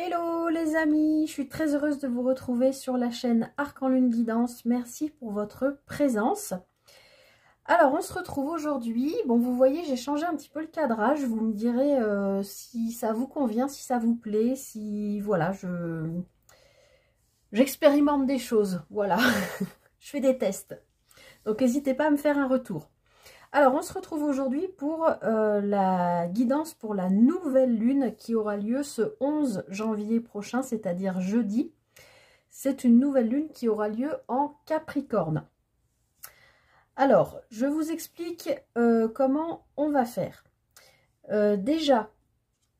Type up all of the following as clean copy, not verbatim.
Hello les amis, je suis très heureuse de vous retrouver sur la chaîne Arc en Lune Guidance. Merci pour votre présence. Alors on se retrouve aujourd'hui. Bon, vous voyez, j'ai changé un petit peu le cadrage. Vous me direz si ça vous convient, si ça vous plaît, si voilà, j'expérimente des choses. Voilà, je fais des tests. Donc n'hésitez pas à me faire un retour. Alors, on se retrouve aujourd'hui pour la guidance pour la nouvelle lune qui aura lieu ce 11 janvier prochain, c'est-à-dire jeudi. C'est une nouvelle lune qui aura lieu en Capricorne. Alors, je vous explique comment on va faire. Déjà,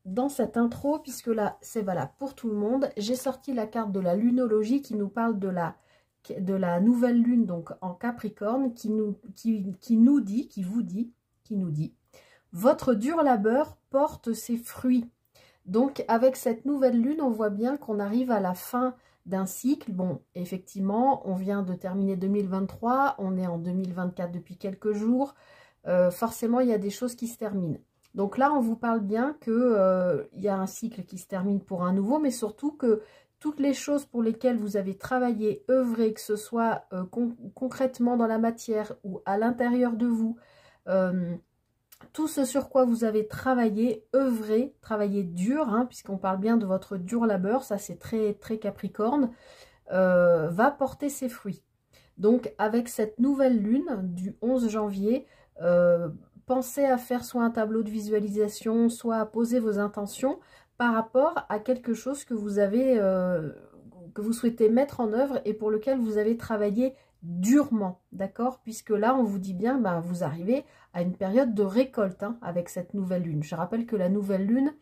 dans cette intro, puisque là, c'est valable pour tout le monde, j'ai sorti la carte de la lunologie qui nous parle de la nouvelle lune donc en Capricorne qui nous dit votre dur labeur porte ses fruits. Donc avec cette nouvelle lune, on voit bien qu'on arrive à la fin d'un cycle. Bon, effectivement, on vient de terminer 2023, on est en 2024 depuis quelques jours. Forcément, il y a des choses qui se terminent. Donc là, on vous parle bien que il y a un cycle qui se termine pour un nouveau, mais surtout que toutes les choses pour lesquelles vous avez travaillé, œuvré, que ce soit concrètement dans la matière ou à l'intérieur de vous, tout ce sur quoi vous avez travaillé, œuvré, travaillé dur, hein, puisqu'on parle bien de votre dur labeur, ça c'est très, très Capricorne, va porter ses fruits. Donc avec cette nouvelle lune du 11 janvier, pensez à faire soit un tableau de visualisation, soit à poser vos intentions par rapport à quelque chose que vous avez, que vous souhaitez mettre en œuvre et pour lequel vous avez travaillé durement, d'accord? Puisque là, on vous dit bien, ben, vous arrivez à une période de récolte hein, avec cette nouvelle lune. Je rappelle que la nouvelle lune,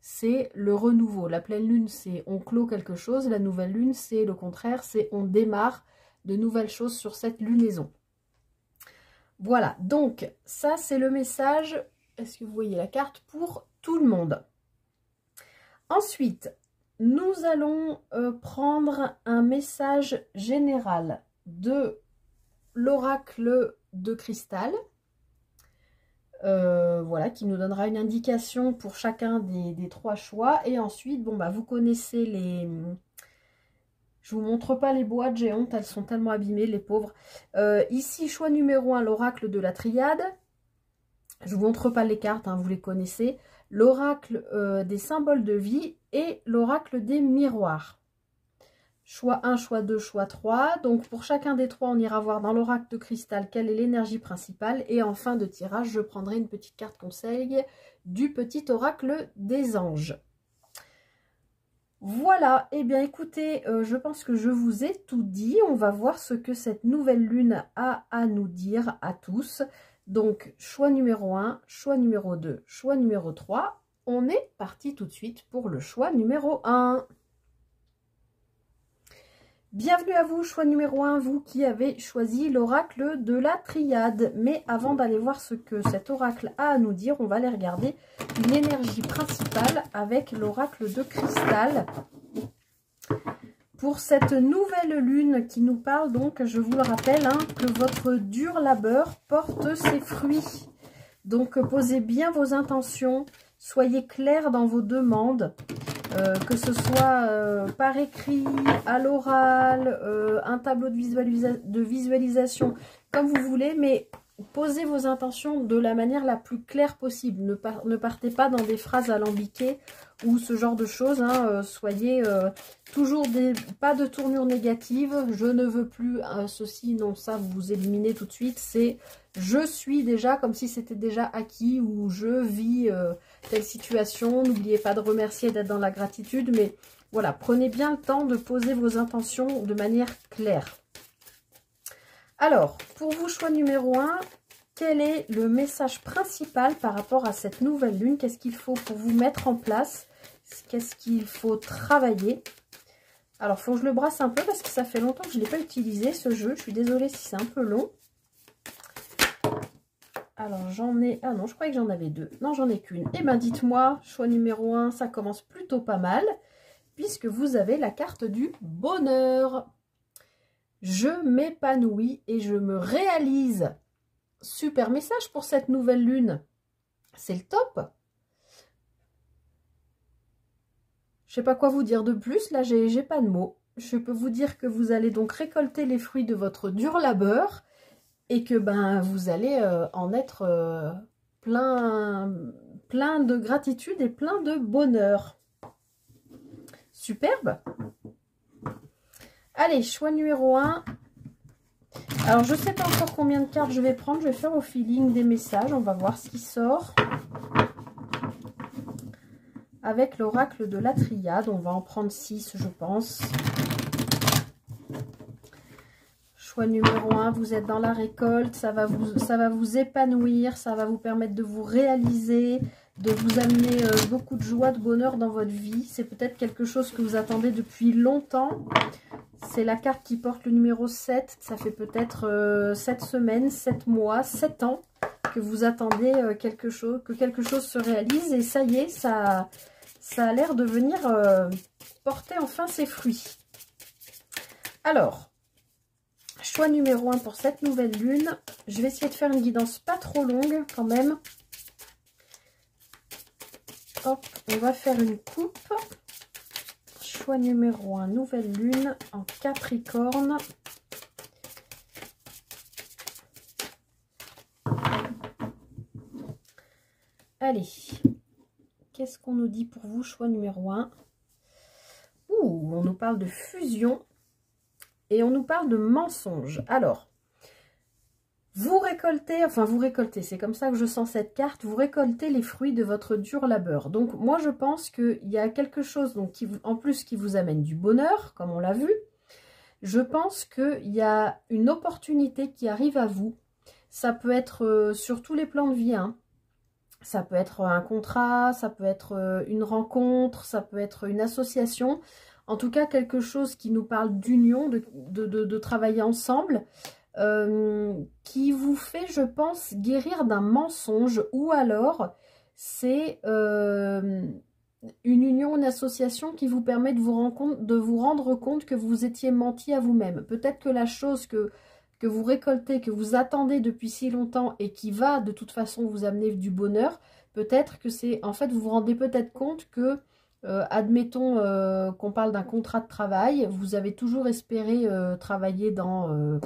c'est le renouveau. La pleine lune, c'est on clôt quelque chose. La nouvelle lune, c'est le contraire, c'est on démarre de nouvelles choses sur cette lunaison. Voilà, donc ça, c'est le message, est-ce que vous voyez la carte, pour tout le monde. Ensuite, nous allons prendre un message général de l'oracle de cristal. Voilà, qui nous donnera une indication pour chacun des trois choix. Et ensuite, bon, bah, vous connaissez les... Je vous montre pas les boîtes, j'ai honte, elles sont tellement abîmées, les pauvres. Ici, choix numéro 1, l'oracle de la triade. Je vous montre pas les cartes, hein, vous les connaissez. L'oracle des symboles de vie et l'oracle des miroirs. Choix 1, choix 2, choix 3. Donc pour chacun des trois, on ira voir dans l'oracle de cristal quelle est l'énergie principale. Et en fin de tirage, je prendrai une petite carte conseil du petit oracle des anges. Voilà, et eh bien écoutez, je pense que je vous ai tout dit. On va voir ce que cette nouvelle lune a à nous dire à tous. Donc, choix numéro 1, choix numéro 2, choix numéro 3. On est parti tout de suite pour le choix numéro 1. Bienvenue à vous, choix numéro 1, vous qui avez choisi l'oracle de la triade. Mais avant d'aller voir ce que cet oracle a à nous dire, on va aller regarder une énergie principale avec l'oracle de cristal. Pour cette nouvelle lune qui nous parle donc, je vous le rappelle, hein, que votre dur labeur porte ses fruits. Donc posez bien vos intentions, soyez clairs dans vos demandes. Que ce soit par écrit, à l'oral, un tableau de visualisation, comme vous voulez, mais posez vos intentions de la manière la plus claire possible. Ne partez pas dans des phrases alambiquées ou ce genre de choses. Hein, soyez toujours pas de tournure négative. Je ne veux plus ceci, non, ça, vous éliminez tout de suite. C'est je suis déjà, comme si c'était déjà acquis ou je vis telle situation. N'oubliez pas de remercier, d'être dans la gratitude. Mais voilà, prenez bien le temps de poser vos intentions de manière claire. Alors, pour vous, choix numéro 1, quel est le message principal par rapport à cette nouvelle lune? Qu'est-ce qu'il faut pour vous mettre en place? Qu'est-ce qu'il faut travailler? Alors, il faut que je le brasse un peu parce que ça fait longtemps que je ne l'ai pas utilisé, ce jeu. Je suis désolée si c'est un peu long. Alors, j'en ai... Ah non, je croyais que j'en avais deux. Non, j'en ai qu'une. Eh bien, dites-moi, choix numéro 1, ça commence plutôt pas mal, puisque vous avez la carte du bonheur. Je m'épanouis et je me réalise. Super message pour cette nouvelle lune. C'est le top. Je sais pas quoi vous dire de plus, là j'ai pas de mots. Je peux vous dire que vous allez donc récolter les fruits de votre dur labeur et que ben vous allez en être plein de gratitude et plein de bonheur. Superbe. Allez, choix numéro 1. Alors, je ne sais pas encore combien de cartes je vais prendre. Je vais faire au feeling des messages. On va voir ce qui sort. Avec l'oracle de la triade. On va en prendre 6, je pense. Choix numéro 1. Vous êtes dans la récolte. Ça va vous épanouir. Ça va vous permettre de vous réaliser, de vous amener beaucoup de joie, de bonheur dans votre vie. C'est peut-être quelque chose que vous attendez depuis longtemps. C'est la carte qui porte le numéro 7. Ça fait peut-être 7 semaines, 7 mois, 7 ans que vous attendez que quelque chose se réalise. Et ça y est, ça a l'air de venir porter enfin ses fruits. Alors, choix numéro 1 pour cette nouvelle lune. Je vais essayer de faire une guidance pas trop longue quand même. Hop, on va faire une coupe. Choix numéro 1, nouvelle lune en Capricorne. Allez, qu'est-ce qu'on nous dit pour vous, choix numéro 1? Ouh, on nous parle de fusion et on nous parle de mensonge. Alors, vous récoltez, c'est comme ça que je sens cette carte, vous récoltez les fruits de votre dur labeur. Donc moi je pense qu'il y a quelque chose donc, en plus qui vous amène du bonheur, comme on l'a vu. Je pense qu'il y a une opportunité qui arrive à vous. Ça peut être sur tous les plans de vie, hein. Ça peut être un contrat, ça peut être une rencontre, ça peut être une association. En tout cas quelque chose qui nous parle d'union, de travailler ensemble. Qui vous fait, je pense, guérir d'un mensonge, ou alors c'est une union, une association qui vous permet de vous rendre compte que vous étiez menti à vous-même. Peut-être que la chose que vous récoltez, que vous attendez depuis si longtemps et qui va de toute façon vous amener du bonheur, peut-être que c'est, en fait, vous vous rendez peut-être compte que admettons qu'on parle d'un contrat de travail, vous avez toujours espéré travailler dans...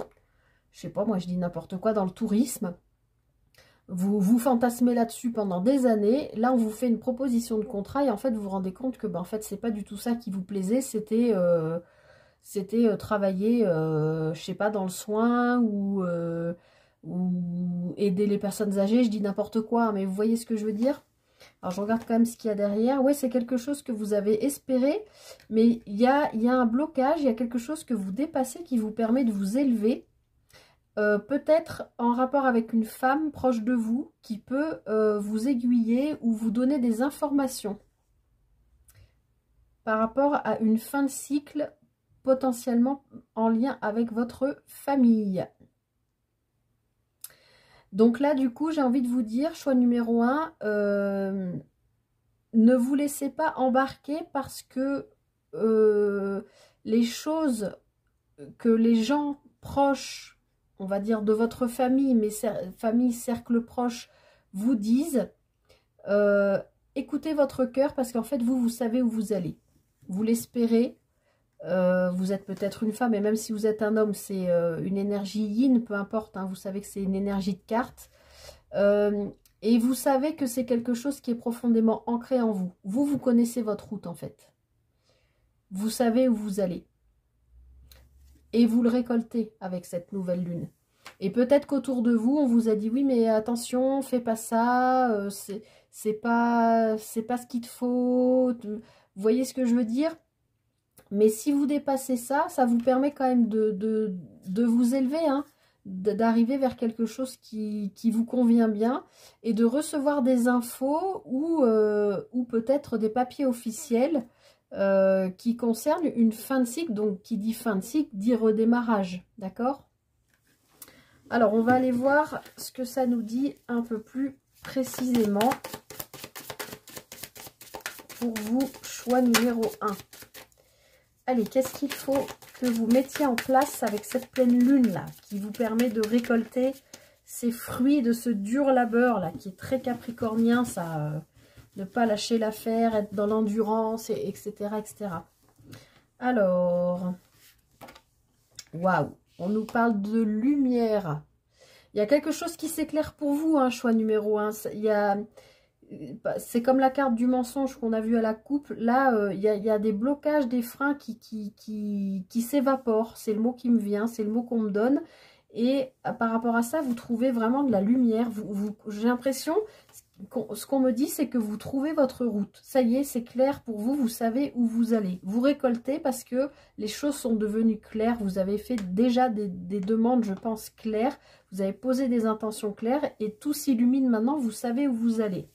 je sais pas, moi je dis n'importe quoi, dans le tourisme. Vous fantasmez là-dessus pendant des années. Là, on vous fait une proposition de contrat et en fait, vous vous rendez compte que en fait, c'est pas du tout ça qui vous plaisait. C'était travailler, je sais pas, dans le soin ou aider les personnes âgées. Je dis n'importe quoi, hein, mais vous voyez ce que je veux dire? Alors, je regarde quand même ce qu'il y a derrière. Oui, c'est quelque chose que vous avez espéré, mais il y a un blocage, il y a quelque chose que vous dépassez qui vous permet de vous élever. Peut-être en rapport avec une femme proche de vous qui peut vous aiguiller ou vous donner des informations par rapport à une fin de cycle potentiellement en lien avec votre famille. Donc là, du coup, j'ai envie de vous dire, choix numéro 1, ne vous laissez pas embarquer parce que les choses que les gens proches, on va dire de votre famille, mais famille, cercle proche, vous disent, écoutez votre cœur parce qu'en fait, vous savez où vous allez. Vous l'espérez. Vous êtes peut-être une femme, et même si vous êtes un homme, c'est une énergie yin, peu importe, hein, vous savez que c'est une énergie de carte. Et vous savez que c'est quelque chose qui est profondément ancré en vous. Vous connaissez votre route en fait. Vous savez où vous allez. Et vous le récoltez avec cette nouvelle lune. Et peut-être qu'autour de vous, on vous a dit oui, mais attention, fais pas ça, c'est pas ce qu'il te faut. Vous voyez ce que je veux dire? Mais si vous dépassez ça, ça vous permet quand même de vous élever, hein, d'arriver vers quelque chose qui vous convient bien et de recevoir des infos ou peut-être des papiers officiels qui concerne une fin de cycle. Donc qui dit fin de cycle dit redémarrage, d'accord? Alors on va aller voir ce que ça nous dit un peu plus précisément pour vous, choix numéro 1. Allez, qu'est-ce qu'il faut que vous mettiez en place avec cette pleine lune là, qui vous permet de récolter ces fruits de ce dur labeur là, qui est très capricornien, ça... ne pas lâcher l'affaire, être dans l'endurance, etc., etc. Alors, waouh, on nous parle de lumière. Il y a quelque chose qui s'éclaire pour vous, hein, choix numéro 1. C'est comme la carte du mensonge qu'on a vu à la coupe. Là, il y a des blocages, des freins qui s'évaporent. C'est le mot qui me vient, c'est le mot qu'on me donne. Et par rapport à ça, vous trouvez vraiment de la lumière. J'ai l'impression, ce qu'on me dit, c'est que vous trouvez votre route. Ça y est, c'est clair pour vous, vous savez où vous allez. Vous récoltez parce que les choses sont devenues claires. Vous avez fait déjà des demandes, je pense, claires. Vous avez posé des intentions claires et tout s'illumine maintenant. Vous savez où vous allez.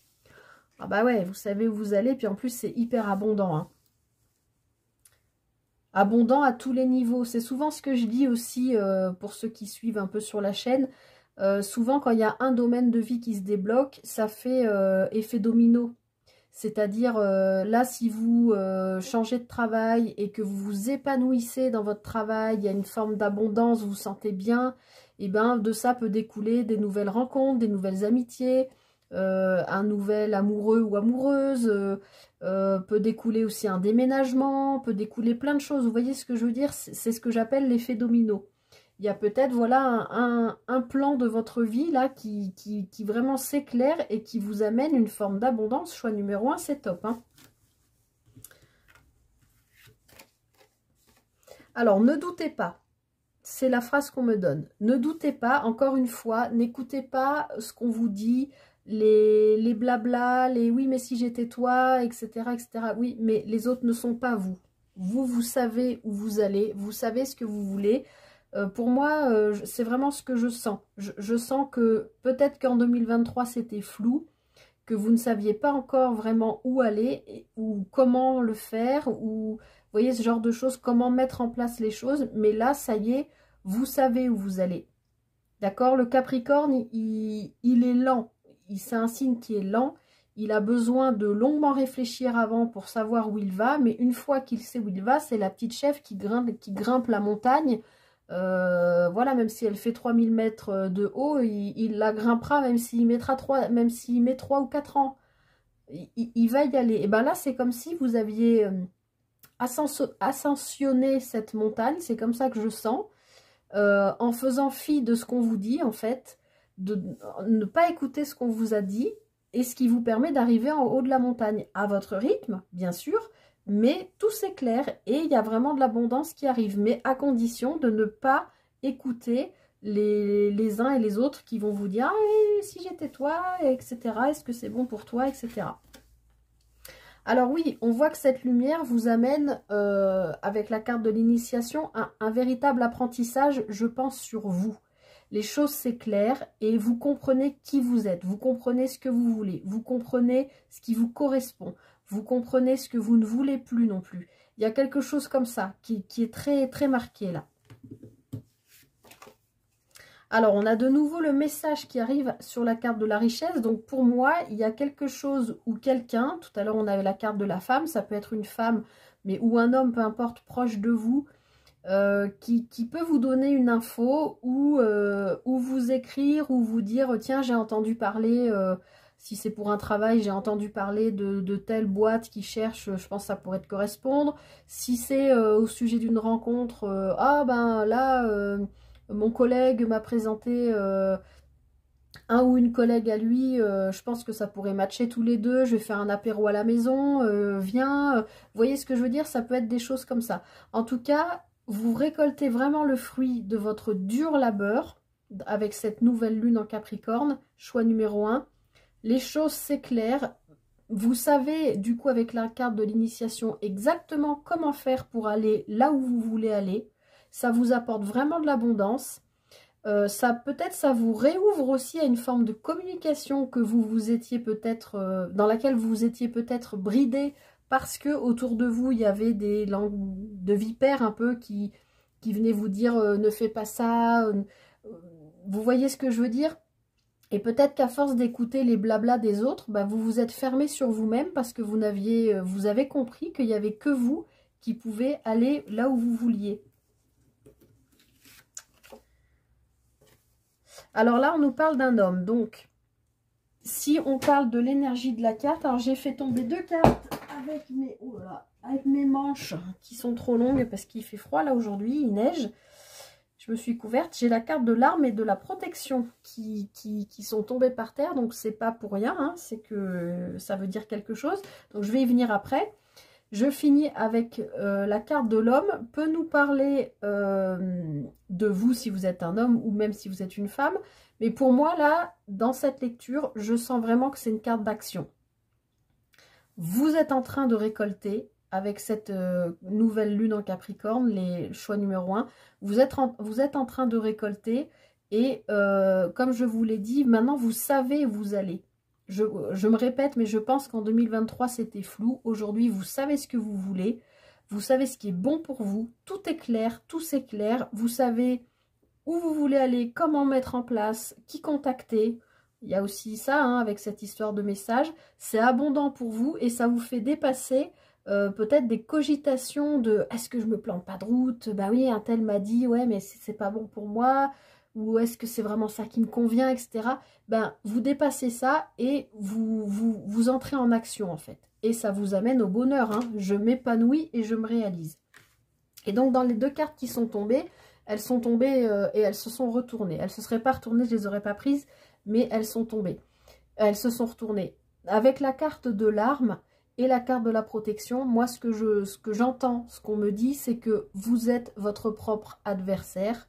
Ah bah ouais, vous savez où vous allez. Puis en plus, c'est hyper abondant, hein. Abondant à tous les niveaux. C'est souvent ce que je dis aussi pour ceux qui suivent un peu sur la chaîne. Souvent, quand il y a un domaine de vie qui se débloque, ça fait effet domino. C'est-à-dire, là, si vous changez de travail et que vous vous épanouissez dans votre travail, il y a une forme d'abondance, vous vous sentez bien, et bien de ça peut découler des nouvelles rencontres, des nouvelles amitiés, un nouvel amoureux ou amoureuse, peut découler aussi un déménagement, peut découler plein de choses. Vous voyez ce que je veux dire? C'est ce que j'appelle l'effet domino. Il y a peut-être voilà un plan de votre vie là qui vraiment s'éclaire et qui vous amène une forme d'abondance. Choix numéro 1, c'est top, hein. Alors, ne doutez pas. C'est la phrase qu'on me donne. Ne doutez pas, encore une fois, n'écoutez pas ce qu'on vous dit, les blabla, les oui mais si j'étais toi, etc., etc. Oui, mais les autres ne sont pas vous. Vous savez où vous allez, vous savez ce que vous voulez. Pour moi, c'est vraiment ce que je sens. Je sens que peut-être qu'en 2023, c'était flou, que vous ne saviez pas encore vraiment où aller, ou comment le faire, ou vous voyez ce genre de choses, comment mettre en place les choses. Mais là, ça y est, vous savez où vous allez. D'accord? Le Capricorne, il est lent. C'est un signe qui est lent. Il a besoin de longuement réfléchir avant pour savoir où il va. Mais une fois qu'il sait où il va, c'est la petite chèvre qui grimpe la montagne. Voilà, même si elle fait 3000 mètres de haut, il la grimpera même s'il met 3 ou 4 ans. Il va y aller. Et bien là, c'est comme si vous aviez ascensionné cette montagne. C'est comme ça que je sens. En faisant fi de ce qu'on vous dit, en fait, de ne pas écouter ce qu'on vous a dit, et ce qui vous permet d'arriver en haut de la montagne, à votre rythme, bien sûr, mais tout s'éclaire, et il y a vraiment de l'abondance qui arrive, mais à condition de ne pas écouter les uns et les autres qui vont vous dire « Ah oui, si j'étais toi, etc. Est-ce que c'est bon pour toi, etc. » Alors oui, on voit que cette lumière vous amène, avec la carte de l'initiation, un véritable apprentissage, je pense, sur vous. Les choses s'éclairent et vous comprenez qui vous êtes, vous comprenez ce que vous voulez, vous comprenez ce qui vous correspond, vous comprenez ce que vous ne voulez plus non plus. Il y a quelque chose comme ça qui est très, très marqué là. Alors, on a de nouveau le message qui arrive sur la carte de la richesse. Donc, pour moi, il y a quelque chose ou quelqu'un, tout à l'heure, on avait la carte de la femme, ça peut être une femme, mais ou un homme, peu importe, proche de vous, qui peut vous donner une info ou vous écrire ou vous dire, tiens, j'ai entendu parler, si c'est pour un travail, j'ai entendu parler de telle boîte qui cherche, je pense que ça pourrait te correspondre. Si c'est au sujet d'une rencontre, ah ben là... mon collègue m'a présenté un ou une collègue à lui, je pense que ça pourrait matcher tous les deux, je vais faire un apéro à la maison, viens, vous voyez ce que je veux dire, ça peut être des choses comme ça. En tout cas, vous récoltez vraiment le fruit de votre dur labeur avec cette nouvelle lune en Capricorne, choix numéro 1. Les choses s'éclairent, vous savez du coup avec la carte de l'initiation exactement comment faire pour aller là où vous voulez aller. Ça vous apporte vraiment de l'abondance. Peut-être ça vous réouvre aussi à une forme de communication que vous étiez peut-être dans laquelle vous vous étiez peut-être bridé parce que autour de vous il y avait des langues de vipères un peu qui venaient vous dire ne fais pas ça. Vous voyez ce que je veux dire? Et peut-être qu'à force d'écouter les blablas des autres, bah, vous vous êtes fermé sur vous-même parce que vous avez compris qu'il n'y avait que vous qui pouvez aller là où vous vouliez. Alors là, on nous parle d'un homme, donc si on parle de l'énergie de la carte, alors j'ai fait tomber 2 cartes avec mes manches qui sont trop longues parce qu'il fait froid là aujourd'hui, il neige. Je me suis couverte. J'ai la carte de l'arme et de la protection qui sont tombées par terre. Donc, c'est pas pour rien. Hein, c'est que ça veut dire quelque chose. Donc, je vais y venir après. Je finis avec la carte de l'homme. Peut nous parler de vous si vous êtes un homme ou même si vous êtes une femme. Mais pour moi, là, dans cette lecture, je sens vraiment que c'est une carte d'action. Vous êtes en train de récolter. Avec cette nouvelle lune en Capricorne, les choix numéro 1, vous êtes en train de récolter et comme je vous l'ai dit, maintenant vous savez où vous allez. Je me répète, mais je pense qu'en 2023 c'était flou. Aujourd'hui vous savez ce que vous voulez, vous savez ce qui est bon pour vous, tout est clair, tout s'éclaire, vous savez où vous voulez aller, comment mettre en place, qui contacter. Il y a aussi ça hein, avec cette histoire de message, c'est abondant pour vous et ça vous fait dépasser peut-être des cogitations de est-ce que je me plante pas de route, bah oui un tel m'a dit ouais mais c'est pas bon pour moi, ou est-ce que c'est vraiment ça qui me convient, etc. Ben vous dépassez ça et vous entrez en action en fait, et ça vous amène au bonheur hein. Je m'épanouis et je me réalise. Et donc dans les 2 cartes qui sont tombées, elles sont tombées et elles se sont retournées. Elles se seraient pas retournées, je les aurais pas prises, mais elles sont tombées, elles se sont retournées avec la carte de l'arme et la carte de la protection. Moi, ce que j'entends, ce qu'on me dit, c'est que vous êtes votre propre adversaire.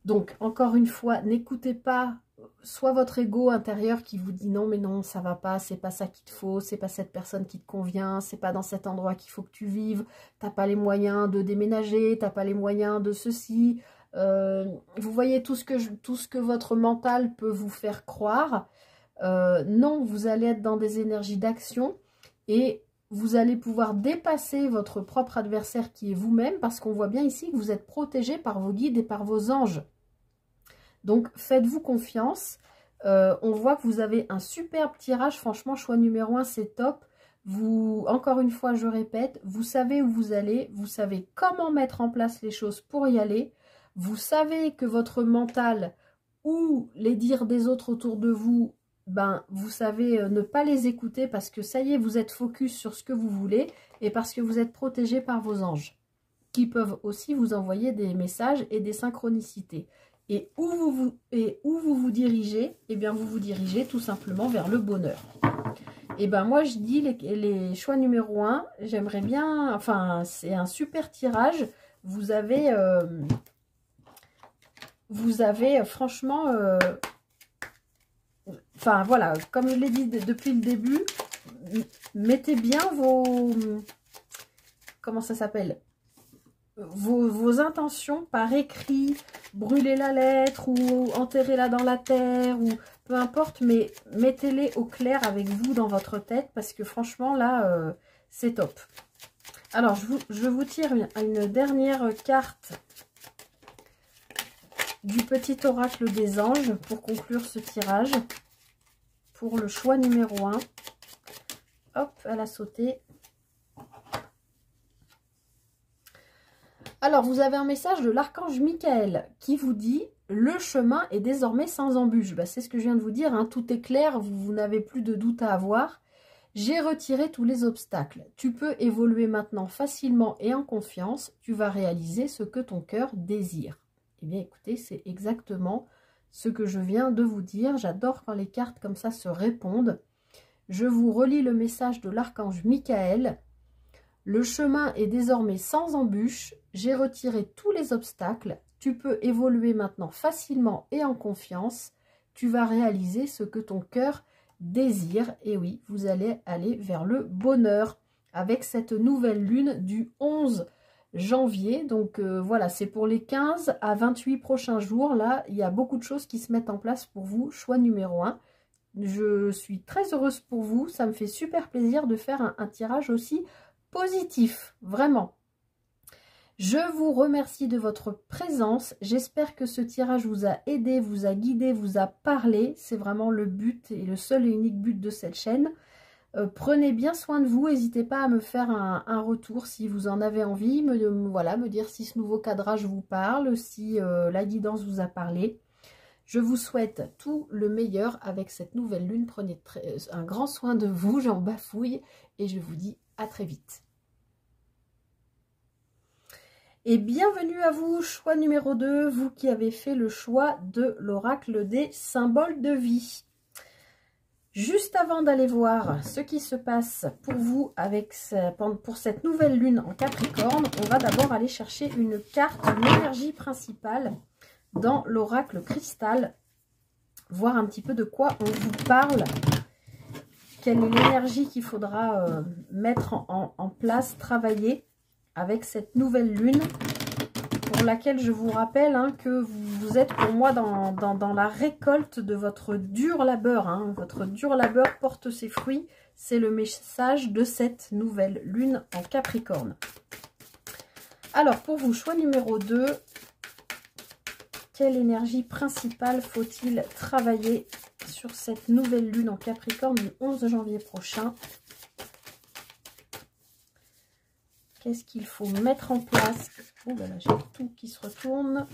Donc, encore une fois, n'écoutez pas soit votre ego intérieur qui vous dit non, mais non, ça va pas, c'est pas ça qu'il te faut, c'est pas cette personne qui te convient, c'est pas dans cet endroit qu'il faut que tu vives, t'as pas les moyens de déménager, t'as pas les moyens de ceci. Vous voyez tout ce que votre mental peut vous faire croire. Non, vous allez être dans des énergies d'action. Et vous allez pouvoir dépasser votre propre adversaire qui est vous-même, parce qu'on voit bien ici que vous êtes protégé par vos guides et par vos anges. Donc faites-vous confiance. On voit que vous avez un superbe tirage. Franchement, choix numéro 1, c'est top. Vous, encore une fois, je répète, vous savez où vous allez. Vous savez comment mettre en place les choses pour y aller. Vous savez que votre mental ou les dires des autres autour de vous, ben, vous savez ne pas les écouter parce que ça y est, vous êtes focus sur ce que vous voulez et parce que vous êtes protégé par vos anges qui peuvent aussi vous envoyer des messages et des synchronicités. Et où vous vous dirigez, eh bien vous vous dirigez tout simplement vers le bonheur. Et ben moi je dis les choix numéro 1, j'aimerais bien, enfin c'est un super tirage, vous avez franchement... Enfin, voilà, comme je l'ai dit depuis le début, mettez bien vos... Comment ça s'appelle? Vos intentions par écrit, brûlez la lettre ou enterrez-la dans la terre, ou peu importe, mais mettez-les au clair avec vous dans votre tête, parce que franchement, là, c'est top. Alors, je vous tire une dernière carte du petit oracle des anges pour conclure ce tirage. Pour le choix numéro 1. Hop, elle a sauté. Alors, vous avez un message de l'archange Michael qui vous dit « Le chemin est désormais sans embûche ». Ben, c'est ce que je viens de vous dire, hein, tout est clair, vous n'avez plus de doute à avoir. J'ai retiré tous les obstacles. Tu peux évoluer maintenant facilement et en confiance. Tu vas réaliser ce que ton cœur désire. Eh bien, écoutez, c'est exactement ce que je viens de vous dire. J'adore quand les cartes comme ça se répondent. Je vous relis le message de l'archange Michael. Le chemin est désormais sans embûche. J'ai retiré tous les obstacles. Tu peux évoluer maintenant facilement et en confiance. Tu vas réaliser ce que ton cœur désire. Et oui, vous allez aller vers le bonheur avec cette nouvelle lune du 11 janvier. Donc voilà, c'est pour les 15 à 28 prochains jours. Là, il y a beaucoup de choses qui se mettent en place pour vous. Choix numéro 1. Je suis très heureuse pour vous. Ça me fait super plaisir de faire un tirage aussi positif, vraiment. Je vous remercie de votre présence. J'espère que ce tirage vous a aidé, vous a guidé, vous a parlé. C'est vraiment le but et le seul et unique but de cette chaîne. Prenez bien soin de vous. N'hésitez pas à me faire un retour si vous en avez envie. Me dire si ce nouveau cadrage vous parle, si la guidance vous a parlé. Je vous souhaite tout le meilleur avec cette nouvelle lune. Prenez un grand soin de vous, j'en bafouille et je vous dis à très vite. Et bienvenue à vous, choix numéro 2, vous qui avez fait le choix de l'oracle des symboles de vie. Juste avant d'aller voir ce qui se passe pour vous pour cette nouvelle lune en Capricorne, on va d'abord aller chercher une carte, l'énergie principale dans l'oracle cristal, voir un petit peu de quoi on vous parle, quelle est l'énergie qu'il faudra mettre en place, travailler avec cette nouvelle lune, pour laquelle je vous rappelle que vous êtes pour moi dans la récolte de votre dur labeur. Votre dur labeur porte ses fruits, c'est le message de cette nouvelle lune en Capricorne. Alors pour vous, choix numéro 2, quelle énergie principale faut-il travailler sur cette nouvelle lune en Capricorne du 11 janvier prochain? Qu'est-ce qu'il faut mettre en place? Oh ben là, j'ai tout qui se retourne.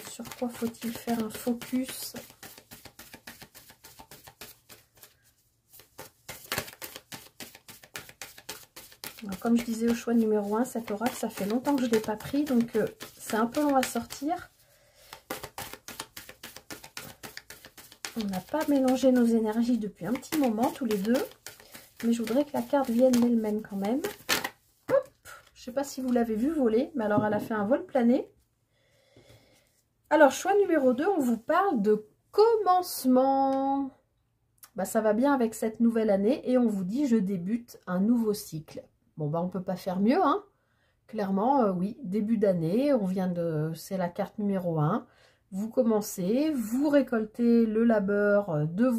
Sur quoi faut-il faire un focus? Alors, comme je disais au choix numéro 1, cet oracle, ça fait longtemps que je ne l'ai pas pris, donc c'est un peu long à sortir. On n'a pas mélangé nos énergies depuis un petit moment, tous les deux. Mais je voudrais que la carte vienne d'elle-même quand même. Hop, je ne sais pas si vous l'avez vu voler, mais alors elle a fait un vol plané. Alors, choix numéro 2, on vous parle de commencement. Bah, ça va bien avec cette nouvelle année et on vous dit je débute un nouveau cycle. Bon, bah, on ne peut pas faire mieux, hein. Clairement, oui, début d'année, c'est la carte numéro 1. Vous commencez, vous récoltez le labeur de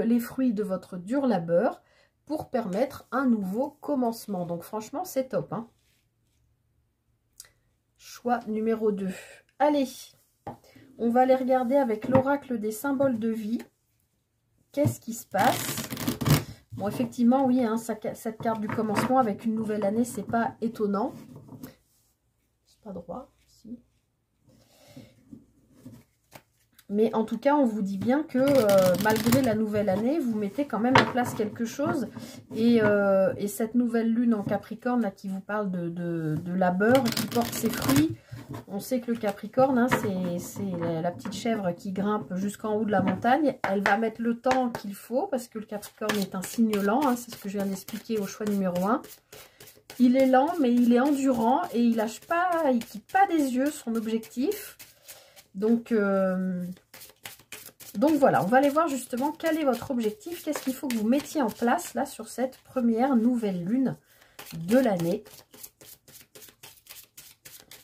les fruits de votre dur labeur pour permettre un nouveau commencement. Donc franchement, c'est top, hein. Choix numéro 2. Allez, on va aller regarder avec l'oracle des symboles de vie. Qu'est-ce qui se passe? Bon, effectivement, oui, hein, cette carte du commencement avec une nouvelle année, c'est pas étonnant. C'est pas droit. Mais en tout cas, on vous dit bien que malgré la nouvelle année, vous mettez quand même en place quelque chose. Et cette nouvelle lune en Capricorne, là, qui vous parle de labeur, qui porte ses fruits. On sait que le Capricorne, hein, c'est la petite chèvre qui grimpe jusqu'en haut de la montagne. Elle va mettre le temps qu'il faut, parce que le Capricorne est un signe lent. Hein, c'est ce que je viens d'expliquer au choix numéro 1. Il est lent, mais il est endurant. Et il lâche pas, il quitte pas des yeux son objectif. Donc voilà, on va aller voir justement quel est votre objectif, qu'est-ce qu'il faut que vous mettiez en place là sur cette première nouvelle lune de l'année.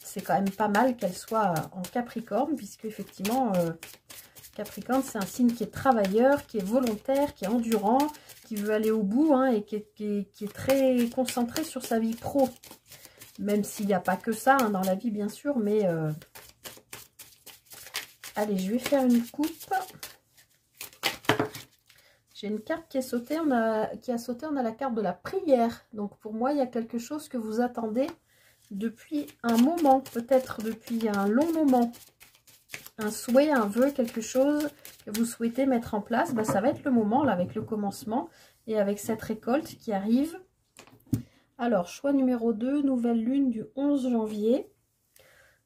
C'est quand même pas mal qu'elle soit en Capricorne, puisque effectivement Capricorne c'est un signe qui est travailleur, qui est volontaire, qui est endurant, qui veut aller au bout, hein, et qui est très concentré sur sa vie pro. Même s'il n'y a pas que ça, hein, dans la vie bien sûr, mais allez, je vais faire une coupe. J'ai une carte qui est sautée, on a la carte de la prière. Donc pour moi, il y a quelque chose que vous attendez depuis un moment, peut-être depuis un long moment. Un souhait, un vœu, quelque chose que vous souhaitez mettre en place. Bah, ça va être le moment, là, avec le commencement et avec cette récolte qui arrive. Alors, choix numéro 2, nouvelle lune du 11 janvier.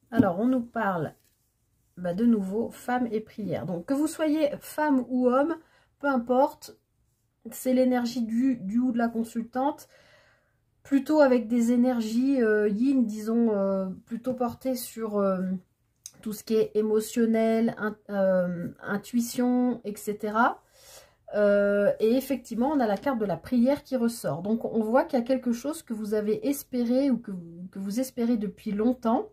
Alors, on nous parle... Bah, de nouveau, femme et prière. Donc, que vous soyez femme ou homme, peu importe, c'est l'énergie du ou de la consultante, plutôt avec des énergies yin, disons, plutôt portées sur tout ce qui est émotionnel, intuition, etc. Et effectivement, on a la carte de la prière qui ressort. Donc, on voit qu'il y a quelque chose que vous avez espéré ou que vous espérez depuis longtemps.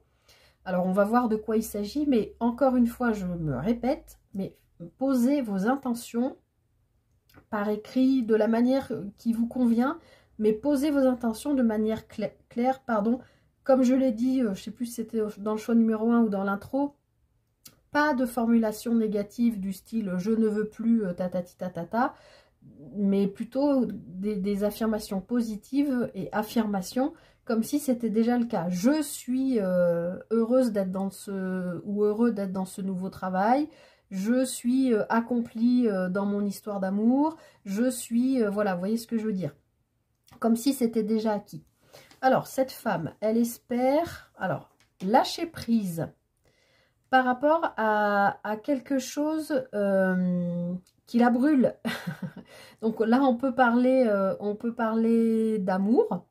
Alors, on va voir de quoi il s'agit, mais encore une fois, je me répète, mais posez vos intentions par écrit, de la manière qui vous convient, mais posez vos intentions de manière claire, pardon. Comme je l'ai dit, je ne sais plus si c'était dans le choix numéro 1 ou dans l'intro, pas de formulation négative du style « je ne veux plus tatati tatata », mais plutôt des affirmations positives et affirmations comme si c'était déjà le cas. Je suis heureuse d'être dans ou heureux d'être dans ce nouveau travail. Je suis accomplie dans mon histoire d'amour. Je suis, voilà, vous voyez ce que je veux dire. Comme si c'était déjà acquis. Alors, cette femme, elle espère, alors, lâcher prise par rapport à quelque chose qui la brûle. Donc là, on peut parler d'amour,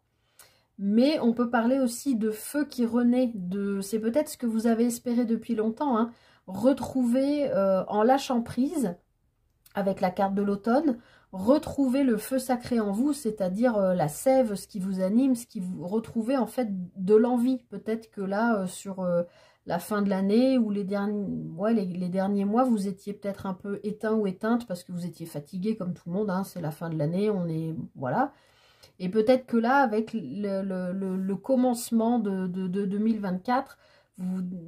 mais on peut parler aussi de feu qui renaît. C'est peut-être ce que vous avez espéré depuis longtemps, hein, retrouver en lâchant prise, avec la carte de l'automne, retrouver le feu sacré en vous, c'est-à-dire la sève, ce qui vous anime, ce qui vous retrouvez en fait de l'envie. Peut-être que là, sur la fin de l'année ou les derniers mois, vous étiez peut-être un peu éteint ou éteinte parce que vous étiez fatigué comme tout le monde, hein, c'est la fin de l'année, on est... voilà. Et peut-être que là, avec le commencement de 2024,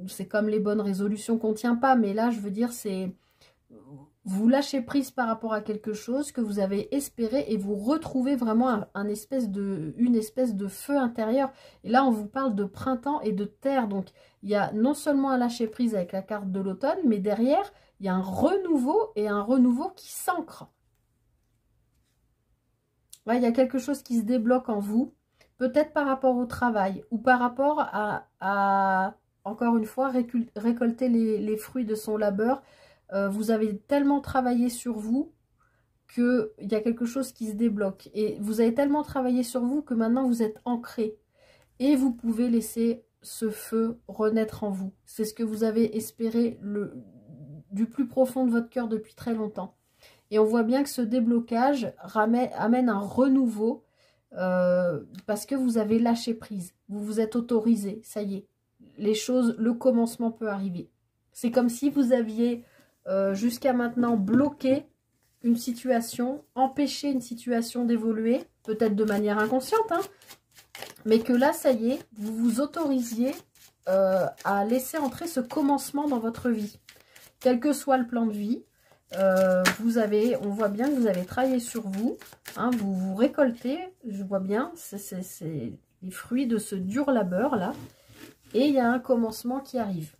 c'est comme les bonnes résolutions qu'on ne tient pas, mais là, je veux dire, c'est... Vous lâchez prise par rapport à quelque chose que vous avez espéré et vous retrouvez vraiment une espèce de feu intérieur. Et là, on vous parle de printemps et de terre. Donc, il y a non seulement un lâcher prise avec la carte de l'automne, mais derrière, il y a un renouveau et un renouveau qui s'ancre. Ouais, il y a quelque chose qui se débloque en vous, peut-être par rapport au travail ou par rapport à encore une fois, récolter les fruits de son labeur. Vous avez tellement travaillé sur vous qu'il y a quelque chose qui se débloque. Et vous avez tellement travaillé sur vous que maintenant vous êtes ancré. Et vous pouvez laisser ce feu renaître en vous. C'est ce que vous avez espéré du plus profond de votre cœur depuis très longtemps. Et on voit bien que ce déblocage amène un renouveau parce que vous avez lâché prise. Vous vous êtes autorisé. Ça y est. Les choses, le commencement peut arriver. C'est comme si vous aviez... jusqu'à maintenant bloquer une situation, empêcher une situation d'évoluer, peut-être de manière inconsciente, hein, mais que là, ça y est, vous vous autorisiez à laisser entrer ce commencement dans votre vie. Quel que soit le plan de vie, on voit bien que vous avez travaillé sur vous, hein, vous récoltez, je vois bien, c'est les fruits de ce dur labeur là, et il y a un commencement qui arrive.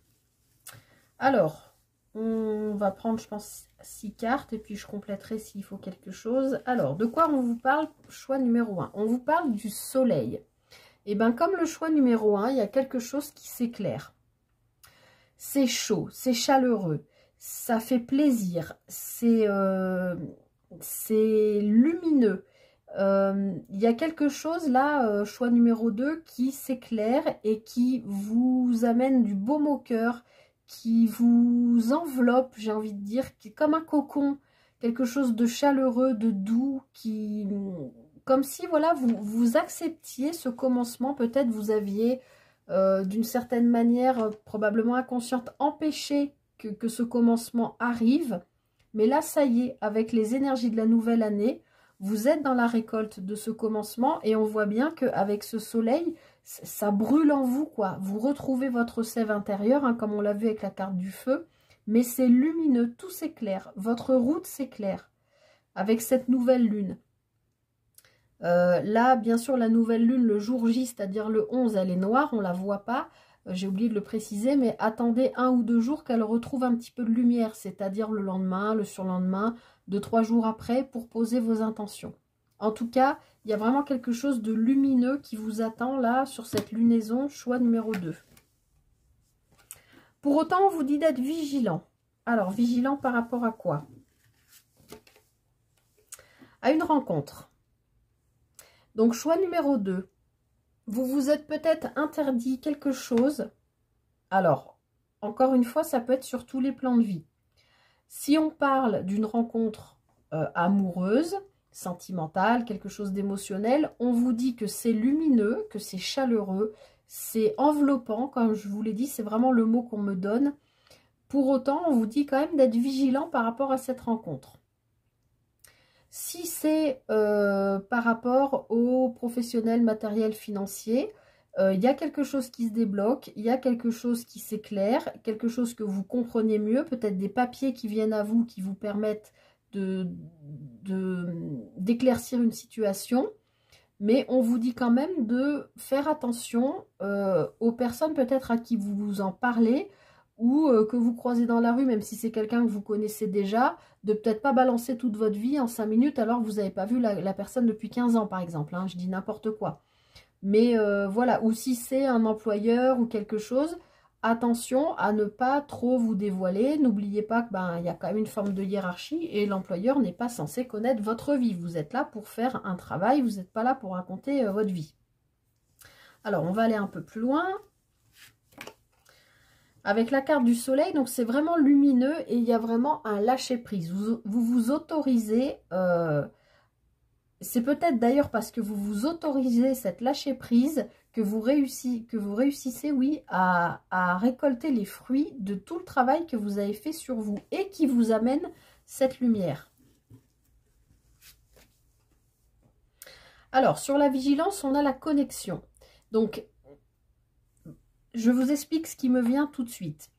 Alors, on va prendre, je pense, 6 cartes et puis je compléterai s'il faut quelque chose. Alors, de quoi on vous parle? Choix numéro 1. On vous parle du soleil. Et bien, comme le choix numéro 1, il y a quelque chose qui s'éclaire. C'est chaud, c'est chaleureux, ça fait plaisir, c'est lumineux. Il y a quelque chose là, choix numéro 2, qui s'éclaire et qui vous amène du baume au cœur, qui vous enveloppe, j'ai envie de dire, qui est comme un cocon, quelque chose de chaleureux, de doux, qui, comme si voilà, vous acceptiez ce commencement. Peut-être vous aviez d'une certaine manière, probablement inconsciente, empêché que ce commencement arrive. Mais là, ça y est, avec les énergies de la nouvelle année, vous êtes dans la récolte de ce commencement et on voit bien qu'avec ce soleil, ça brûle en vous, quoi. Vous retrouvez votre sève intérieure, hein, comme on l'a vu avec la carte du feu, mais c'est lumineux, tout s'éclaire, votre route s'éclaire avec cette nouvelle lune. Là, bien sûr, la nouvelle lune, le jour J, c'est-à-dire le 11, elle est noire, on ne la voit pas. J'ai oublié de le préciser, mais attendez 1 ou 2 jours qu'elle retrouve un petit peu de lumière, c'est-à-dire le lendemain, le surlendemain, 2-3 jours après, pour poser vos intentions. En tout cas, il y a vraiment quelque chose de lumineux qui vous attend là, sur cette lunaison, choix numéro 2. Pour autant, on vous dit d'être vigilant. Alors, vigilant par rapport à quoi? À une rencontre. Donc, choix numéro 2. Vous vous êtes peut-être interdit quelque chose. Alors, encore une fois, ça peut être sur tous les plans de vie. Si on parle d'une rencontre amoureuse, sentimentale, quelque chose d'émotionnel, on vous dit que c'est lumineux, que c'est chaleureux, c'est enveloppant, comme je vous l'ai dit, c'est vraiment le mot qu'on me donne. Pour autant, on vous dit quand même d'être vigilant par rapport à cette rencontre. Si c'est par rapport aux professionnels matériels financiers, il y a quelque chose qui se débloque, il y a quelque chose qui s'éclaire, quelque chose que vous comprenez mieux, peut-être des papiers qui viennent à vous, qui vous permettent d'éclaircir une situation. Mais on vous dit quand même de faire attention aux personnes peut-être à qui vous en parlez ou que vous croisez dans la rue, même si c'est quelqu'un que vous connaissez déjà, de peut-être pas balancer toute votre vie en 5 minutes alors que vous n'avez pas vu la personne depuis 15 ans par exemple, hein, je dis n'importe quoi. Mais voilà, ou si c'est un employeur ou quelque chose, attention à ne pas trop vous dévoiler. N'oubliez pas que il y a quand même une forme de hiérarchie et l'employeur n'est pas censé connaître votre vie. Vous êtes là pour faire un travail, vous n'êtes pas là pour raconter votre vie. Alors, on va aller un peu plus loin. Avec la carte du soleil, donc c'est vraiment lumineux et il y a vraiment un lâcher-prise. Vous vous autorisez, c'est peut-être d'ailleurs parce que vous vous autorisez cette lâcher-prise que vous réussissez, oui, à récolter les fruits de tout le travail que vous avez fait sur vous et qui vous amène cette lumière. Alors, sur la vigilance, on a la connexion. Donc, je vous explique ce qui me vient tout de suite.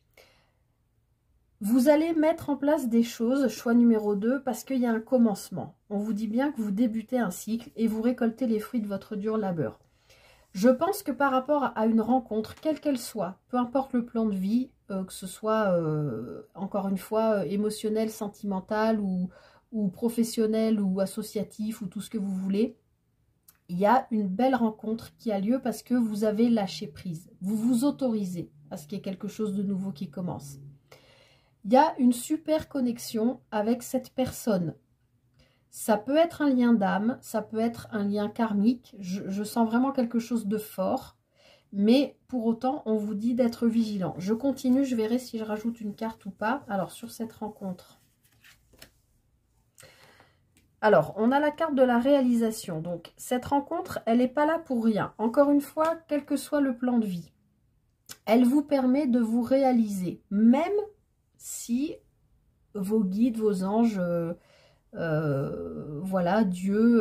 Vous allez mettre en place des choses, choix numéro 2, parce qu'il y a un commencement. On vous dit bien que vous débutez un cycle et vous récoltez les fruits de votre dur labeur. Je pense que par rapport à une rencontre, quelle qu'elle soit, peu importe le plan de vie, que ce soit, encore une fois, émotionnel, sentimental ou professionnel ou associatif ou tout ce que vous voulez, il y a une belle rencontre qui a lieu parce que vous avez lâché prise. Vous vous autorisez à ce qu'il y ait quelque chose de nouveau qui commence. Il y a une super connexion avec cette personne. Ça peut être un lien d'âme, ça peut être un lien karmique. Je sens vraiment quelque chose de fort. Mais pour autant, on vous dit d'être vigilant. Je continue, je verrai si je rajoute une carte ou pas. Alors, sur cette rencontre. Alors, on a la carte de la réalisation. Donc, cette rencontre, elle n'est pas là pour rien. Encore une fois, quel que soit le plan de vie, elle vous permet de vous réaliser. Même si vos guides, vos anges, voilà, Dieu,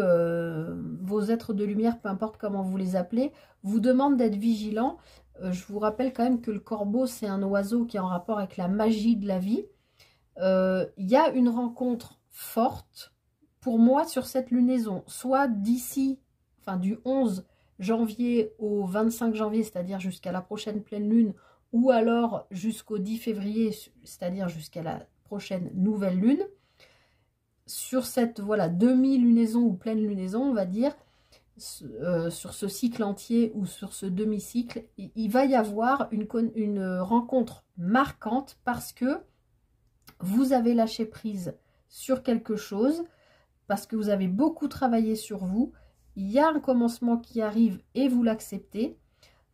vos êtres de lumière, peu importe comment vous les appelez, vous demandent d'être vigilants. Je vous rappelle quand même que le corbeau, c'est un oiseau qui est en rapport avec la magie de la vie. Il y a une rencontre forte pour moi sur cette lunaison, soit d'ici, enfin du 11 janvier au 25 janvier, c'est-à-dire jusqu'à la prochaine pleine lune, ou alors jusqu'au 10 février, c'est-à-dire jusqu'à la prochaine nouvelle lune. Sur cette voilà demi-lunaison ou pleine lunaison, on va dire, sur ce cycle entier ou sur ce demi-cycle, il va y avoir une rencontre marquante parce que vous avez lâché prise sur quelque chose, parce que vous avez beaucoup travaillé sur vous. Il y a un commencement qui arrive et vous l'acceptez.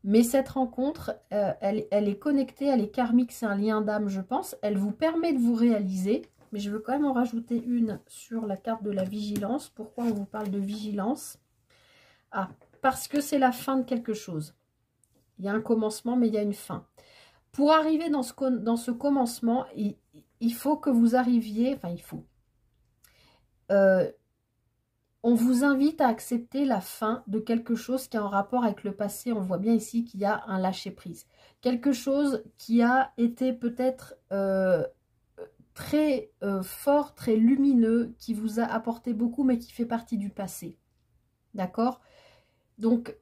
Mais cette rencontre, elle est connectée, elle est karmique, c'est un lien d'âme, je pense. Elle vous permet de vous réaliser. Mais je veux quand même en rajouter une sur la carte de la vigilance. Pourquoi on vous parle de vigilance? Ah, parce que c'est la fin de quelque chose. Il y a un commencement, mais il y a une fin. Pour arriver dans ce commencement, il faut que vous arriviez... Enfin, il faut... on vous invite à accepter la fin de quelque chose qui est en rapport avec le passé. On voit bien ici qu'il y a un lâcher-prise. Quelque chose qui a été peut-être très fort, très lumineux, qui vous a apporté beaucoup, mais qui fait partie du passé. D'accord? Donc,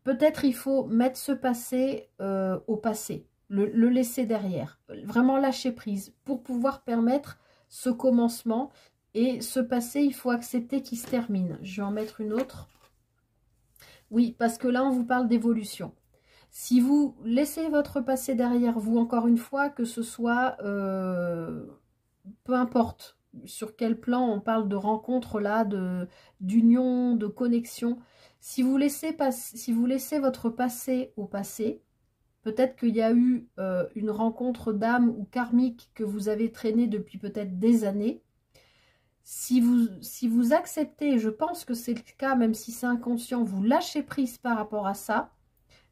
peut-être il faut mettre ce passé au passé, le laisser derrière. Vraiment lâcher prise pour pouvoir permettre ce commencement. Et ce passé, il faut accepter qu'il se termine. Je vais en mettre une autre. Oui, parce que là, on vous parle d'évolution. Si vous laissez votre passé derrière vous, encore une fois, que ce soit, peu importe sur quel plan on parle de rencontre là, d'union, de connexion, si vous laissez votre passé au passé, peut-être qu'il y a eu une rencontre d'âme ou karmique que vous avez traîné depuis peut-être des années. Si vous acceptez, je pense que c'est le cas, même si c'est inconscient, vous lâchez prise par rapport à ça,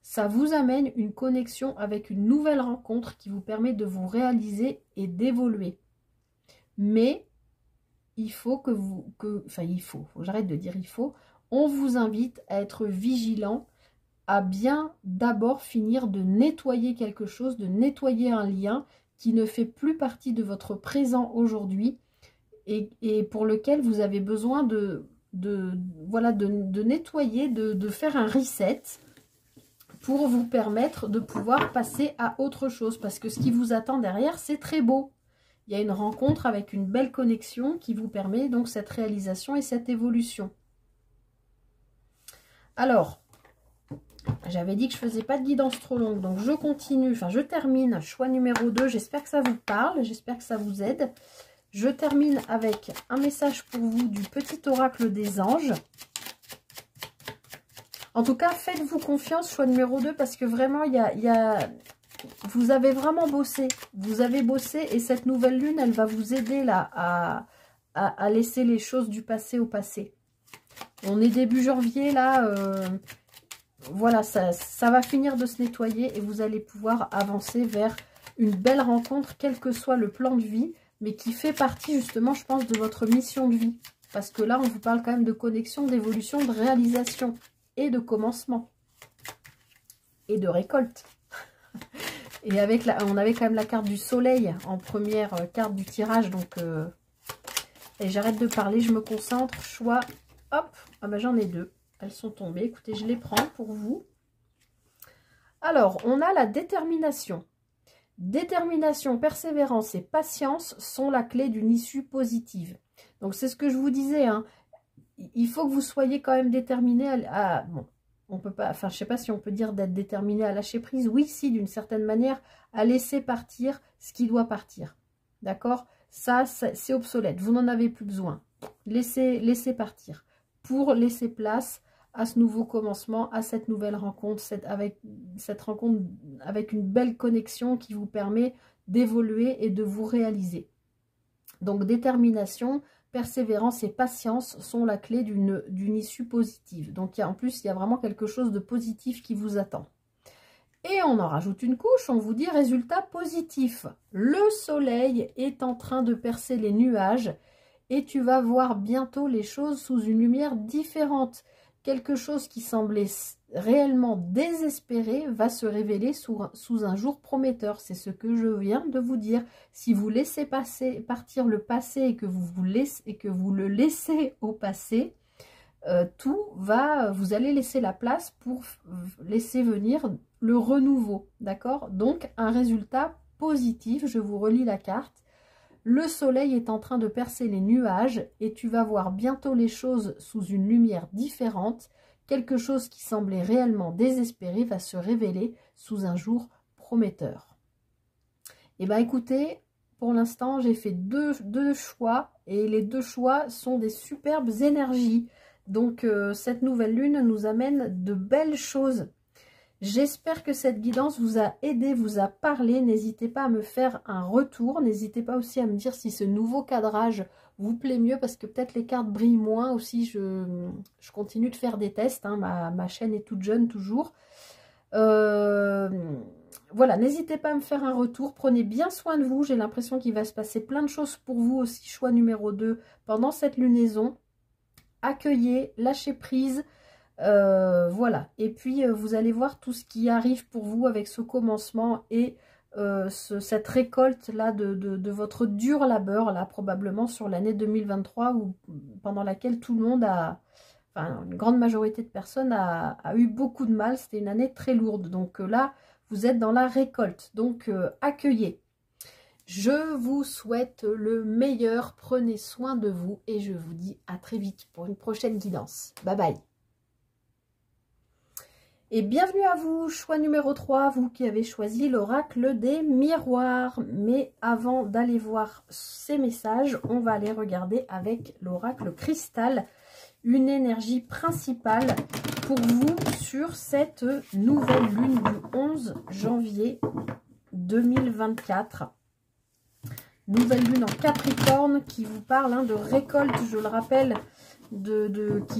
ça vous amène une connexion avec une nouvelle rencontre qui vous permet de vous réaliser et d'évoluer. Mais il faut j'arrête de dire il faut, on vous invite à être vigilant, à bien d'abord finir de nettoyer quelque chose, de nettoyer un lien qui ne fait plus partie de votre présent aujourd'hui, et pour lequel vous avez besoin de voilà, de nettoyer, de faire un reset pour vous permettre de pouvoir passer à autre chose. Parce que ce qui vous attend derrière, c'est très beau. Il y a une rencontre avec une belle connexion qui vous permet donc cette réalisation et cette évolution. Alors, j'avais dit que je ne faisais pas de guidance trop longue, donc je continue, enfin je termine, choix numéro 2, j'espère que ça vous parle, j'espère que ça vous aide. Je termine avec un message pour vous du petit oracle des anges. En tout cas, faites-vous confiance, choix numéro 2, parce que vraiment, vous avez vraiment bossé. Vous avez bossé et cette nouvelle lune, elle va vous aider là à laisser les choses du passé au passé. On est début janvier là, voilà, ça va finir de se nettoyer et vous allez pouvoir avancer vers une belle rencontre, quel que soit le plan de vie, mais qui fait partie justement, je pense, de votre mission de vie. Parce que là, on vous parle quand même de connexion, d'évolution, de réalisation et de commencement et de récolte. Et avec on avait quand même la carte du soleil en première carte du tirage, donc et j'arrête de parler, je me concentre, choix, hop, ah ben j'en ai 2. Elles sont tombées. Écoutez, je les prends pour vous. Alors, on a la détermination. Détermination, persévérance et patience sont la clé d'une issue positive. Donc, c'est ce que je vous disais. Hein. Il faut que vous soyez quand même déterminé à bon, on peut pas, enfin, je sais pas si on peut dire d'être déterminé à lâcher prise. Oui, si, d'une certaine manière, à laisser partir ce qui doit partir. D'accord? Ça, c'est obsolète. Vous n'en avez plus besoin. Laissez partir. Pour laisser place à ce nouveau commencement, à cette nouvelle rencontre, cette rencontre avec une belle connexion qui vous permet d'évoluer et de vous réaliser. Donc détermination, persévérance et patience sont la clé d'une issue positive. Donc en plus, il y a vraiment quelque chose de positif qui vous attend. Et on en rajoute une couche, on vous dit résultat positif. Le soleil est en train de percer les nuages et tu vas voir bientôt les choses sous une lumière différente. Quelque chose qui semblait réellement désespéré va se révéler sous un jour prometteur. C'est ce que je viens de vous dire. Si vous laissez partir le passé et que vous le laissez au passé, vous allez laisser la place pour laisser venir le renouveau. D'accord? Donc, un résultat positif. Je vous relis la carte. Le soleil est en train de percer les nuages et tu vas voir bientôt les choses sous une lumière différente. Quelque chose qui semblait réellement désespéré va se révéler sous un jour prometteur. Et bien écoutez, pour l'instant j'ai fait deux choix et les 2 choix sont des superbes énergies. Donc cette nouvelle lune nous amène de belles choses. J'espère que cette guidance vous a aidé, vous a parlé. N'hésitez pas à me faire un retour. N'hésitez pas aussi à me dire si ce nouveau cadrage vous plaît mieux, parce que peut-être les cartes brillent moins aussi. Je continue de faire des tests. Hein. Ma chaîne est toute jeune toujours. Voilà, n'hésitez pas à me faire un retour. Prenez bien soin de vous. J'ai l'impression qu'il va se passer plein de choses pour vous aussi. Choix numéro 2 pendant cette lunaison. Accueillez, lâchez prise. Voilà, et puis vous allez voir tout ce qui arrive pour vous avec ce commencement et cette récolte là de votre dur labeur là, probablement sur l'année 2023 pendant laquelle tout le monde enfin une grande majorité de personnes a eu beaucoup de mal. C'était une année très lourde, donc là vous êtes dans la récolte, donc accueillez. Je vous souhaite le meilleur, prenez soin de vous et je vous dis à très vite pour une prochaine guidance. Bye bye. Et bienvenue à vous, choix numéro 3, vous qui avez choisi l'oracle des miroirs. Mais avant d'aller voir ces messages, on va aller regarder avec l'oracle cristal une énergie principale pour vous sur cette nouvelle lune du 11 janvier 2024. Nouvelle lune en Capricorne qui vous parle de récolte, je le rappelle,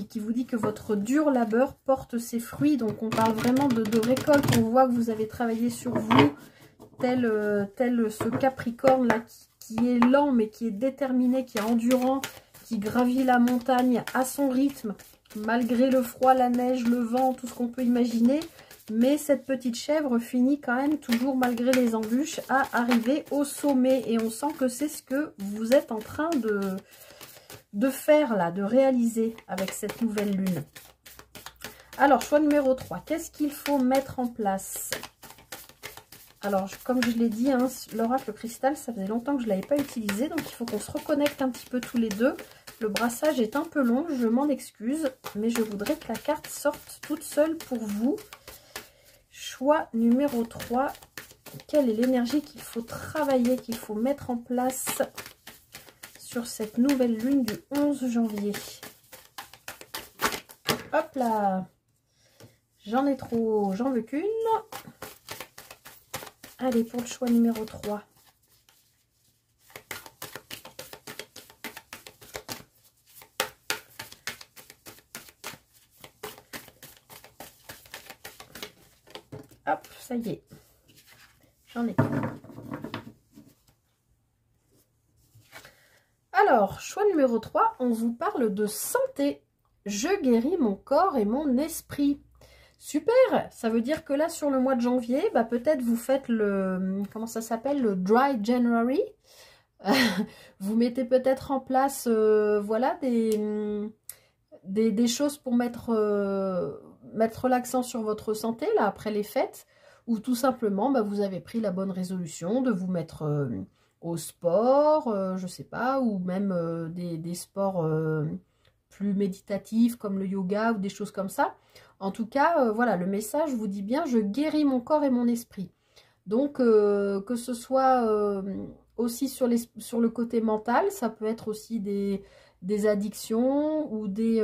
qui vous dit que votre dur labeur porte ses fruits. Donc on parle vraiment de récolte. On voit que vous avez travaillé sur vous, tel ce Capricorne là qui est lent mais qui est déterminé, qui est endurant, qui gravit la montagne à son rythme, malgré le froid, la neige, le vent, tout ce qu'on peut imaginer. Mais cette petite chèvre finit quand même toujours, malgré les embûches, à arriver au sommet. Et on sent que c'est ce que vous êtes en train de faire là, de réaliser avec cette nouvelle lune. Alors, choix numéro 3, qu'est-ce qu'il faut mettre en place? Alors, comme je l'ai dit, hein, l'oracle cristal, ça faisait longtemps que je ne l'avais pas utilisé, donc il faut qu'on se reconnecte un petit peu tous les deux. Le brassage est un peu long, je m'en excuse, mais je voudrais que la carte sorte toute seule pour vous. Choix numéro 3, quelle est l'énergie qu'il faut travailler, qu'il faut mettre en place sur cette nouvelle lune du 11 janvier? Hop là, j'en ai trop, j'en veux qu'une. Allez, pour le choix numéro 3. Hop, ça y est. J'en ai plus. Alors, choix numéro 3, on vous parle de santé. Je guéris mon corps et mon esprit. Super, ça veut dire que là, sur le mois de janvier, bah, peut-être vous faites le, comment ça s'appelle, le Dry January. Vous mettez peut-être en place, voilà, des choses pour mettre l'accent sur votre santé, là, après les fêtes. Ou tout simplement, bah, vous avez pris la bonne résolution de vous mettre au sport, je sais pas, ou même des sports plus méditatifs comme le yoga ou des choses comme ça. En tout cas, voilà, le message vous dit bien, je guéris mon corps et mon esprit. Donc, que ce soit aussi sur le côté mental, ça peut être aussi des addictions ou des...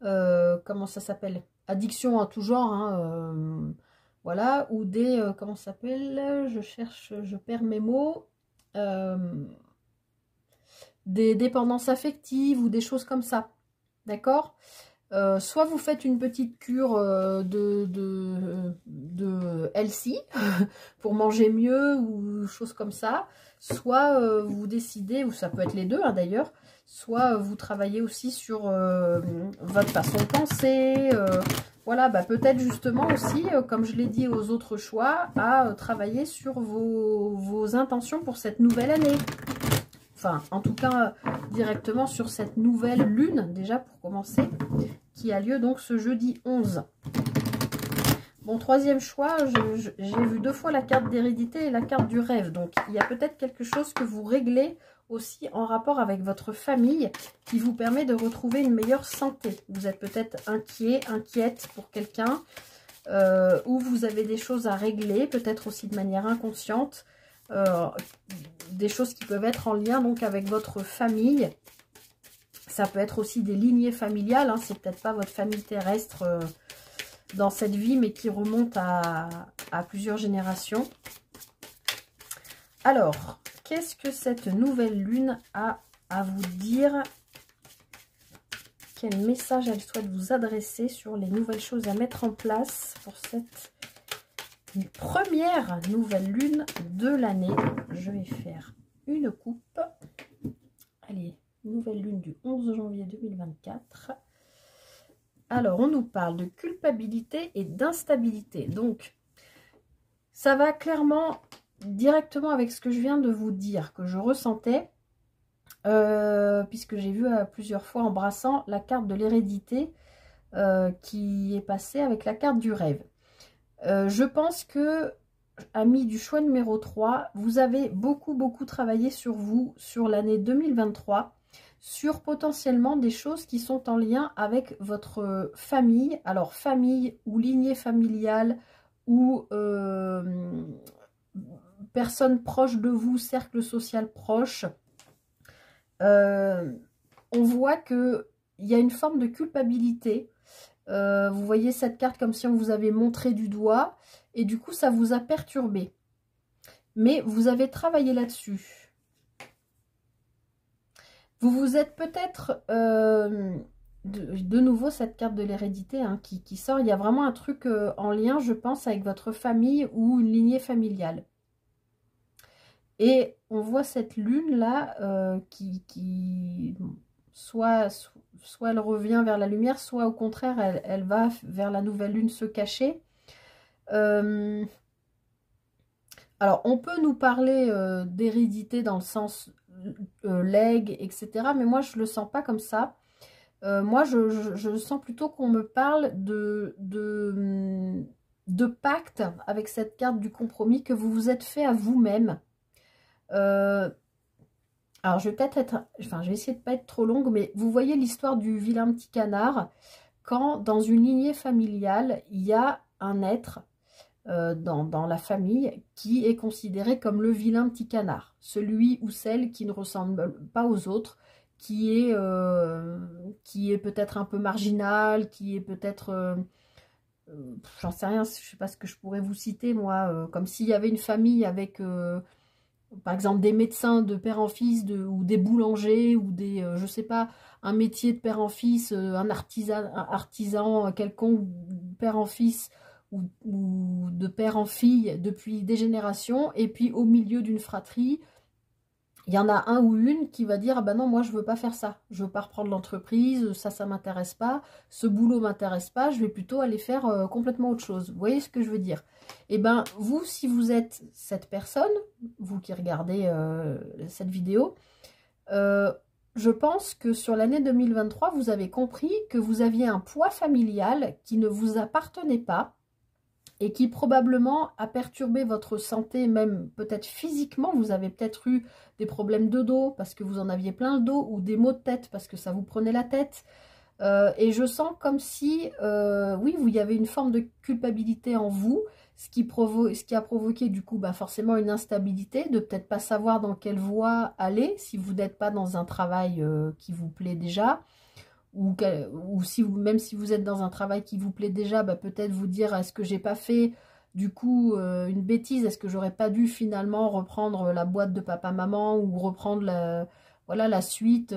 comment ça s'appelle? Addictions en tout genre, hein, voilà, ou des... comment ça s'appelle? Je cherche, je perds mes mots. Des dépendances affectives ou des choses comme ça. D'accord? Soit vous faites une petite cure de healthy pour manger mieux ou choses comme ça, soit vous décidez, ou ça peut être les deux hein, d'ailleurs, soit vous travaillez aussi sur votre façon de penser, voilà, bah, peut-être justement aussi, comme je l'ai dit aux autres choix, à travailler sur vos intentions pour cette nouvelle année. Enfin, en tout cas, directement sur cette nouvelle lune, déjà pour commencer, qui a lieu donc ce jeudi 11. Bon, troisième choix, j'ai vu 2 fois la carte d'hérédité et la carte du rêve. Donc, il y a peut-être quelque chose que vous réglez aussi en rapport avec votre famille qui vous permet de retrouver une meilleure santé. Vous êtes peut-être inquiet, inquiète pour quelqu'un, ou vous avez des choses à régler, peut-être aussi de manière inconsciente. Des choses qui peuvent être en lien donc avec votre famille. Ça peut être aussi des lignées familiales, hein. C'est peut-être pas votre famille terrestre dans cette vie, mais qui remonte à plusieurs générations. Alors, qu'est-ce que cette nouvelle lune a à vous dire? Quel message elle souhaite vous adresser sur les nouvelles choses à mettre en place pour cette première nouvelle lune de l'année? Je vais faire une coupe. Allez, nouvelle lune du 11 janvier 2024. Alors, on nous parle de culpabilité et d'instabilité. Donc, ça va clairement, directement avec ce que je viens de vous dire, que je ressentais, puisque j'ai vu plusieurs fois en brassant la carte de l'hérédité qui est passée avec la carte du rêve. Je pense que, amis du choix numéro 3, vous avez beaucoup travaillé sur vous, sur l'année 2023, sur potentiellement des choses qui sont en lien avec votre famille. Alors, famille ou lignée familiale ou personnes proches de vous, cercle social proche. On voit qu'il y a une forme de culpabilité. Vous voyez cette carte comme si on vous avait montré du doigt et du coup ça vous a perturbé. Mais vous avez travaillé là-dessus. Vous vous êtes peut-être, de nouveau cette carte de l'hérédité hein, qui sort. Il y a vraiment un truc en lien, je pense, avec votre famille ou une lignée familiale. Et on voit cette lune-là qui soit elle revient vers la lumière, soit au contraire, elle va vers la nouvelle lune se cacher. Alors, on peut nous parler d'hérédité dans le sens legs, etc. Mais moi, je le sens pas comme ça. Moi, je sens plutôt qu'on me parle de pacte avec cette carte du compromis que vous vous êtes fait à vous-même. Alors, je vais peut-être enfin, je vais essayer de pas être trop longue, mais vous voyez l'histoire du vilain petit canard. Quand, dans une lignée familiale, il y a un être dans la famille qui est considéré comme le vilain petit canard. Celui ou celle qui ne ressemble pas aux autres, qui est peut-être un peu marginal, qui est peut-être... j'en sais rien, je sais pas ce que je pourrais vous citer, moi. Comme s'il y avait une famille avec... par exemple, des médecins de père en fils, ou des boulangers, ou des, je sais pas, un métier de père en fils, un artisan quelconque, père en fils, ou de père en fille depuis des générations. Et puis, au milieu d'une fratrie, il y en a un ou une qui va dire, ah ben non, moi, je veux pas faire ça. Je veux pas reprendre l'entreprise, ça m'intéresse pas. Ce boulot m'intéresse pas, je vais plutôt aller faire complètement autre chose. Vous voyez ce que je veux dire? Et ben, vous, si vous êtes cette personne, vous qui regardez cette vidéo, je pense que sur l'année 2023, vous avez compris que vous aviez un poids familial qui ne vous appartenait pas et qui probablement a perturbé votre santé, même peut-être physiquement. Vous avez peut-être eu des problèmes de dos parce que vous en aviez plein le dos, ou des maux de tête parce que ça vous prenait la tête. Et je sens comme si, oui, il y avait une forme de culpabilité en vous, ce qui a provoqué du coup forcément une instabilité, de peut-être pas savoir dans quelle voie aller, si vous n'êtes pas dans un travail qui vous plaît déjà, ou si même si vous êtes dans un travail qui vous plaît déjà, peut-être vous dire, est-ce que j'ai pas fait du coup une bêtise, est-ce que j'aurais pas dû finalement reprendre la boîte de papa-maman, ou reprendre voilà, la suite,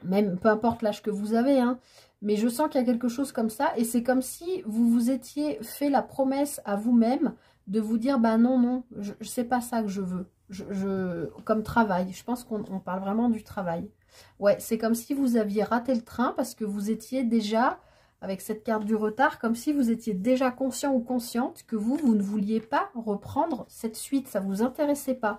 même peu importe l'âge que vous avez, hein. Mais je sens qu'il y a quelque chose comme ça, et c'est comme si vous vous étiez fait la promesse à vous-même de vous dire, non, non, c'est pas ça que je veux, comme travail. Je pense qu'on parle vraiment du travail. Ouais, c'est comme si vous aviez raté le train parce que vous étiez déjà, avec cette carte du retard, comme si vous étiez déjà conscient ou consciente que vous ne vouliez pas reprendre cette suite, ça vous intéressait pas.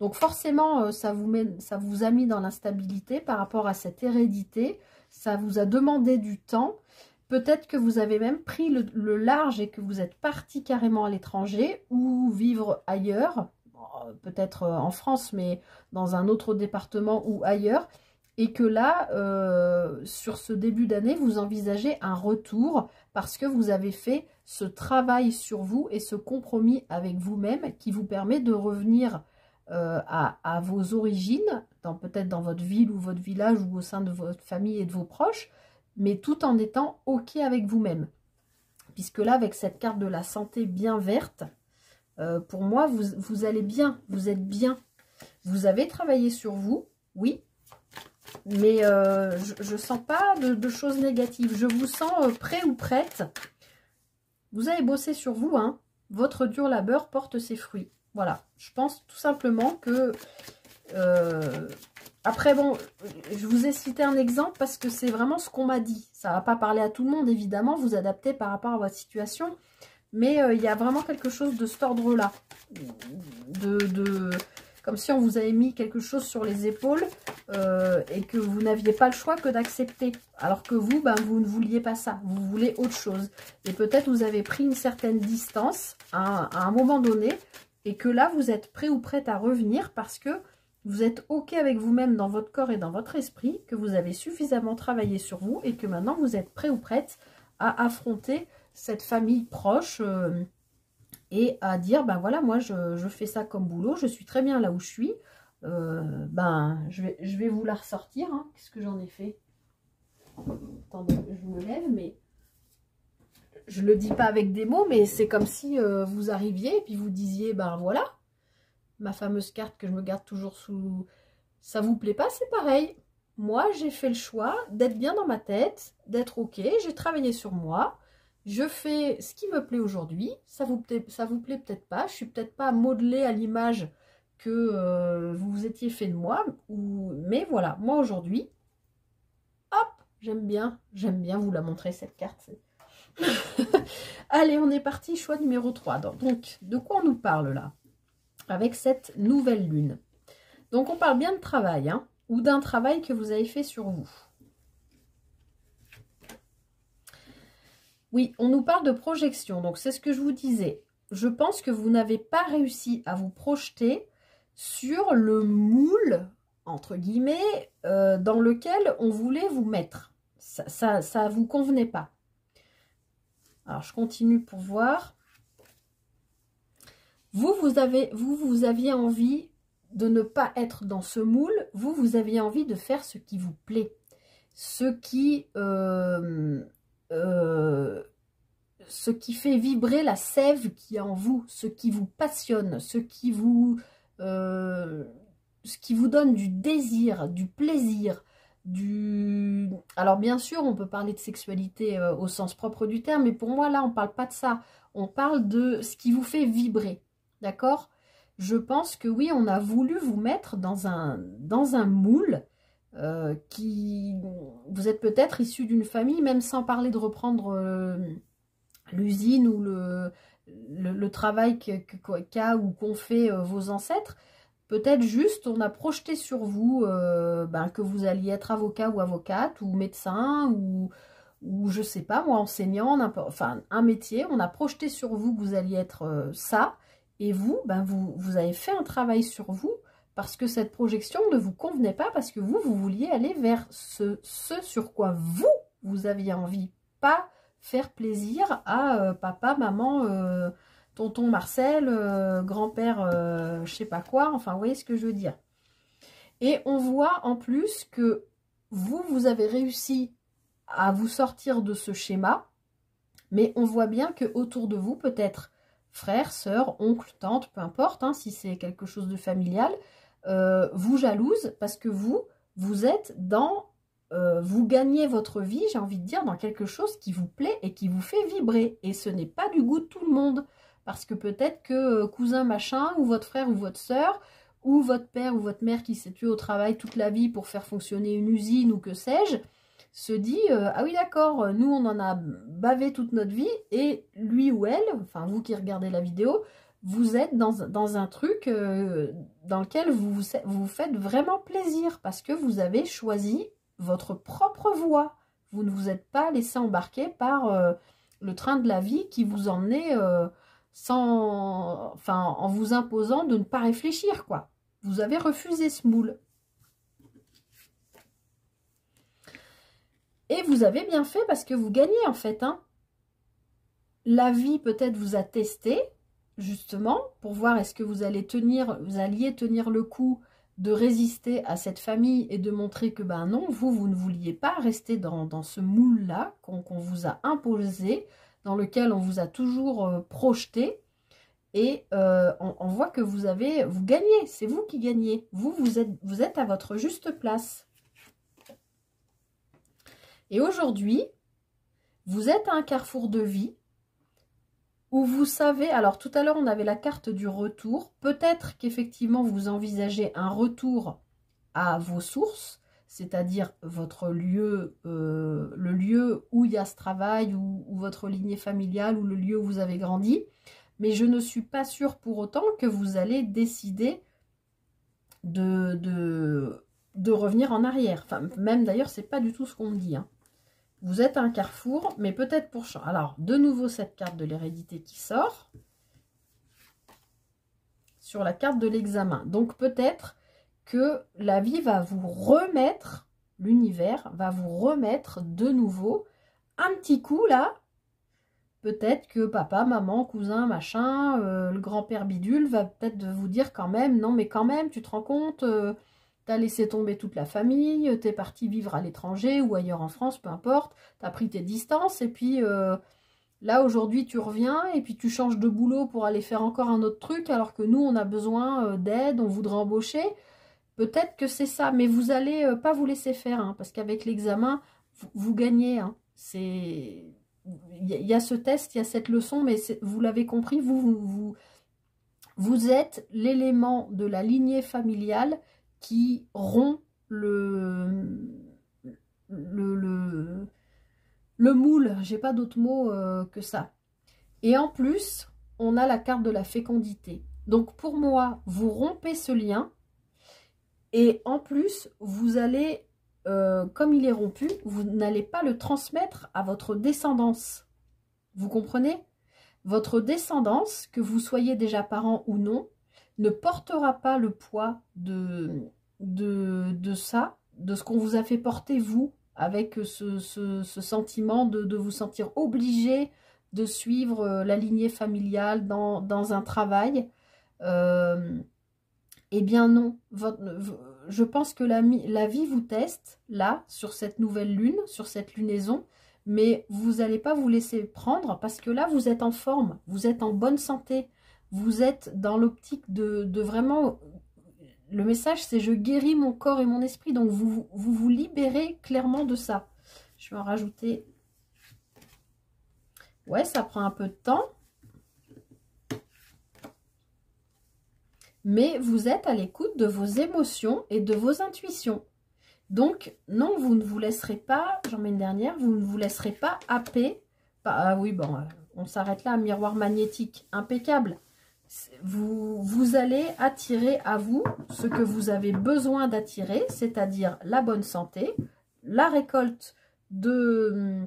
Donc forcément, ça vous a mis dans l'instabilité par rapport à cette hérédité, ça vous a demandé du temps. Peut-être que vous avez même pris le large et que vous êtes parti carrément à l'étranger ou vivre ailleurs, peut-être en France, mais dans un autre département ou ailleurs. Et que là, sur ce début d'année, vous envisagez un retour parce que vous avez fait ce travail sur vous et ce compromis avec vous-même qui vous permet de revenir à vos origines, peut-être dans votre ville ou votre village ou au sein de votre famille et de vos proches, mais tout en étant OK avec vous-même. Puisque là, avec cette carte de la santé bien verte, pour moi, vous allez bien, vous êtes bien. Vous avez travaillé sur vous, oui, mais je ne sens pas de choses négatives. Je vous sens prêt ou prête. Vous avez bossé sur vous, hein. Votre dur labeur porte ses fruits. Voilà, je pense tout simplement que... après, bon, je vous ai cité un exemple parce que c'est vraiment ce qu'on m'a dit. Ça ne va pas parler à tout le monde, évidemment, vous adaptez par rapport à votre situation. Mais il y a vraiment quelque chose de cet ordre-là. Comme si on vous avait mis quelque chose sur les épaules et que vous n'aviez pas le choix que d'accepter. Alors que vous, vous ne vouliez pas ça. Vous voulez autre chose. Et peut-être vous avez pris une certaine distance à un moment donné et que là, vous êtes prêt ou prête à revenir parce que vous êtes OK avec vous-même dans votre corps et dans votre esprit, que vous avez suffisamment travaillé sur vous et que maintenant, vous êtes prêt ou prête à affronter cette famille proche et à dire, voilà, moi, je fais ça comme boulot, je suis très bien là où je suis. Je vais vous la ressortir. Hein. Qu'est-ce que j'en ai fait? Attendez, je me lève, mais je le dis pas avec des mots, mais c'est comme si vous arriviez et puis vous disiez, voilà, ma fameuse carte que je me garde toujours sous... Ça vous plaît pas? C'est pareil. Moi, j'ai fait le choix d'être bien dans ma tête, d'être OK, j'ai travaillé sur moi, je fais ce qui me plaît aujourd'hui, ça vous plaît peut-être pas, je suis peut-être pas modelée à l'image que vous vous étiez fait de moi, mais voilà, moi aujourd'hui, hop, j'aime bien vous la montrer cette carte. Allez, on est parti, choix numéro 3. Donc, de quoi on nous parle là? Avec cette nouvelle lune. Donc, on parle bien de travail, hein, ou d'un travail que vous avez fait sur vous. Oui, on nous parle de projection. Donc, c'est ce que je vous disais. Je pense que vous n'avez pas réussi à vous projeter sur le moule, entre guillemets, dans lequel on voulait vous mettre. Ça vous convenait pas. Alors, je continue pour voir. Vous aviez envie de ne pas être dans ce moule. Vous aviez envie de faire ce qui vous plaît. Ce qui fait vibrer la sève qui est en vous, ce qui vous passionne, ce qui vous donne du désir, du plaisir, Alors bien sûr, on peut parler de sexualité au sens propre du terme, mais pour moi là, on ne parle pas de ça. On parle de ce qui vous fait vibrer, d'accord? Je pense que oui, on a voulu vous mettre dans un moule Vous êtes peut-être issu d'une famille, même sans parler de reprendre l'usine ou le travail qu'a ou qu'ont fait vos ancêtres. Peut-être juste, on a projeté sur vous que vous alliez être avocat ou avocate, ou médecin, ou je sais pas, moi, enseignant, enfin, un métier. On a projeté sur vous que vous alliez être ça, et vous, vous avez fait un travail sur vous, parce que cette projection ne vous convenait pas, parce que vous vouliez aller vers ce sur quoi vous aviez envie, pas faire plaisir à papa, maman, tonton Marcel, grand-père, je sais pas quoi, enfin, vous voyez ce que je veux dire. Et on voit en plus que vous avez réussi à vous sortir de ce schéma, mais on voit bien que autour de vous, peut-être frères, sœurs, oncles, tantes, peu importe, hein, si c'est quelque chose de familial, vous jalouse parce que vous êtes dans... vous gagnez votre vie, j'ai envie de dire, dans quelque chose qui vous plaît et qui vous fait vibrer. Et ce n'est pas du goût de tout le monde. Parce que peut-être que cousin machin, ou votre frère ou votre sœur, ou votre père ou votre mère qui s'est tué au travail toute la vie pour faire fonctionner une usine ou que sais-je, se dit ah oui d'accord, nous on en a bavé toute notre vie, et lui ou elle, enfin vous qui regardez la vidéo, vous êtes dans un truc dans lequel vous faites vraiment plaisir, parce que vous avez choisi votre propre voie. Vous ne vous êtes pas laissé embarquer par le train de la vie qui vous emmenait en vous imposant de ne pas réfléchir, quoi. Vous avez refusé ce moule. Et vous avez bien fait, parce que vous gagnez en fait, hein. La vie peut-être vous a testé, justement, pour voir est-ce que vous alliez tenir le coup de résister à cette famille et de montrer que non, vous ne vouliez pas rester dans ce moule-là qu'on vous a imposé, dans lequel on vous a toujours projeté. Et on voit que vous gagnez, c'est vous qui gagnez. Vous êtes à votre juste place. Et aujourd'hui, vous êtes à un carrefour de vie où vous savez, alors tout à l'heure on avait la carte du retour, peut-être qu'effectivement vous envisagez un retour à vos sources, c'est-à-dire votre lieu, le lieu où il y a ce travail, ou votre lignée familiale, ou le lieu où vous avez grandi, mais je ne suis pas sûre pour autant que vous allez décider de revenir en arrière. Enfin, même d'ailleurs, c'est pas du tout ce qu'on me dit, hein. Vous êtes à un carrefour, mais peut-être pour... Alors, de nouveau, cette carte de l'hérédité qui sort sur la carte de l'examen. Donc, peut-être que la vie va vous remettre, l'univers va vous remettre de nouveau un petit coup, là. Peut-être que papa, maman, cousin, machin, le grand-père bidule va peut-être vous dire quand même, non, mais quand même, tu te rends compte... T'as laissé tomber toute la famille, t'es parti vivre à l'étranger ou ailleurs en France, peu importe. T'as pris tes distances et puis là, aujourd'hui, tu reviens et puis tu changes de boulot pour aller faire encore un autre truc alors que nous, on a besoin d'aide, on voudrait embaucher. Peut-être que c'est ça, mais vous allez pas vous laisser faire, hein, parce qu'avec l'examen, vous gagnez. Hein. Il y a ce test, il y a cette leçon, mais vous l'avez compris, vous êtes l'élément de la lignée familiale qui rompt le moule, j'ai pas d'autre mot que ça. Et en plus, on a la carte de la fécondité. Donc pour moi, vous rompez ce lien Et en plus, vous allez, comme il est rompu, vous n'allez pas le transmettre à votre descendance. Vous comprenez? Votre descendance, que vous soyez déjà parent ou non, ne portera pas le poids de ça, de ce qu'on vous a fait porter, vous, avec ce sentiment de vous sentir obligé de suivre la lignée familiale dans un travail. Eh bien non, je pense que la vie vous teste, là, sur cette nouvelle lune, sur cette lunaison, mais vous n'allez pas vous laisser prendre parce que là, vous êtes en forme, vous êtes en bonne santé, vous êtes dans l'optique de vraiment... Le message, c'est je guéris mon corps et mon esprit, donc vous libérez clairement de ça. Je vais en rajouter... Ouais, ça prend un peu de temps. Mais vous êtes à l'écoute de vos émotions et de vos intuitions. Donc, non, vous ne vous laisserez pas, j'en mets une dernière, vous ne vous laisserez pas happer. Ah oui, bon, on s'arrête là, un miroir magnétique, impeccable. Vous allez attirer à vous ce que vous avez besoin d'attirer, c'est-à-dire la bonne santé, la récolte de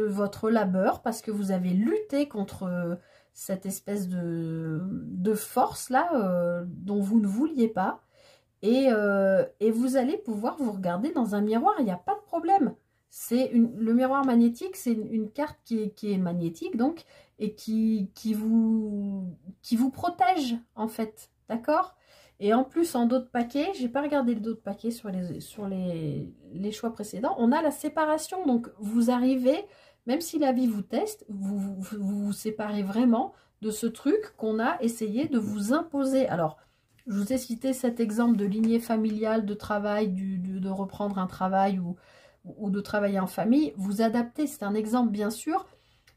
votre labeur, parce que vous avez lutté contre cette espèce de force-là dont vous ne vouliez pas. Et vous allez pouvoir vous regarder dans un miroir, il n'y a pas de problème. Le miroir magnétique, c'est une carte qui est magnétique, donc, et qui vous protège, en fait. D'accord? Et en plus, en dos de paquet, j'ai pas regardé le dos de paquet sur les choix précédents, on a la séparation. Donc, vous arrivez, même si la vie vous teste, vous séparez vraiment de ce truc qu'on a essayé de vous imposer. Alors, je vous ai cité cet exemple de lignée familiale, de travail, de reprendre un travail ou de travailler en famille. Vous adaptez, c'est un exemple bien sûr,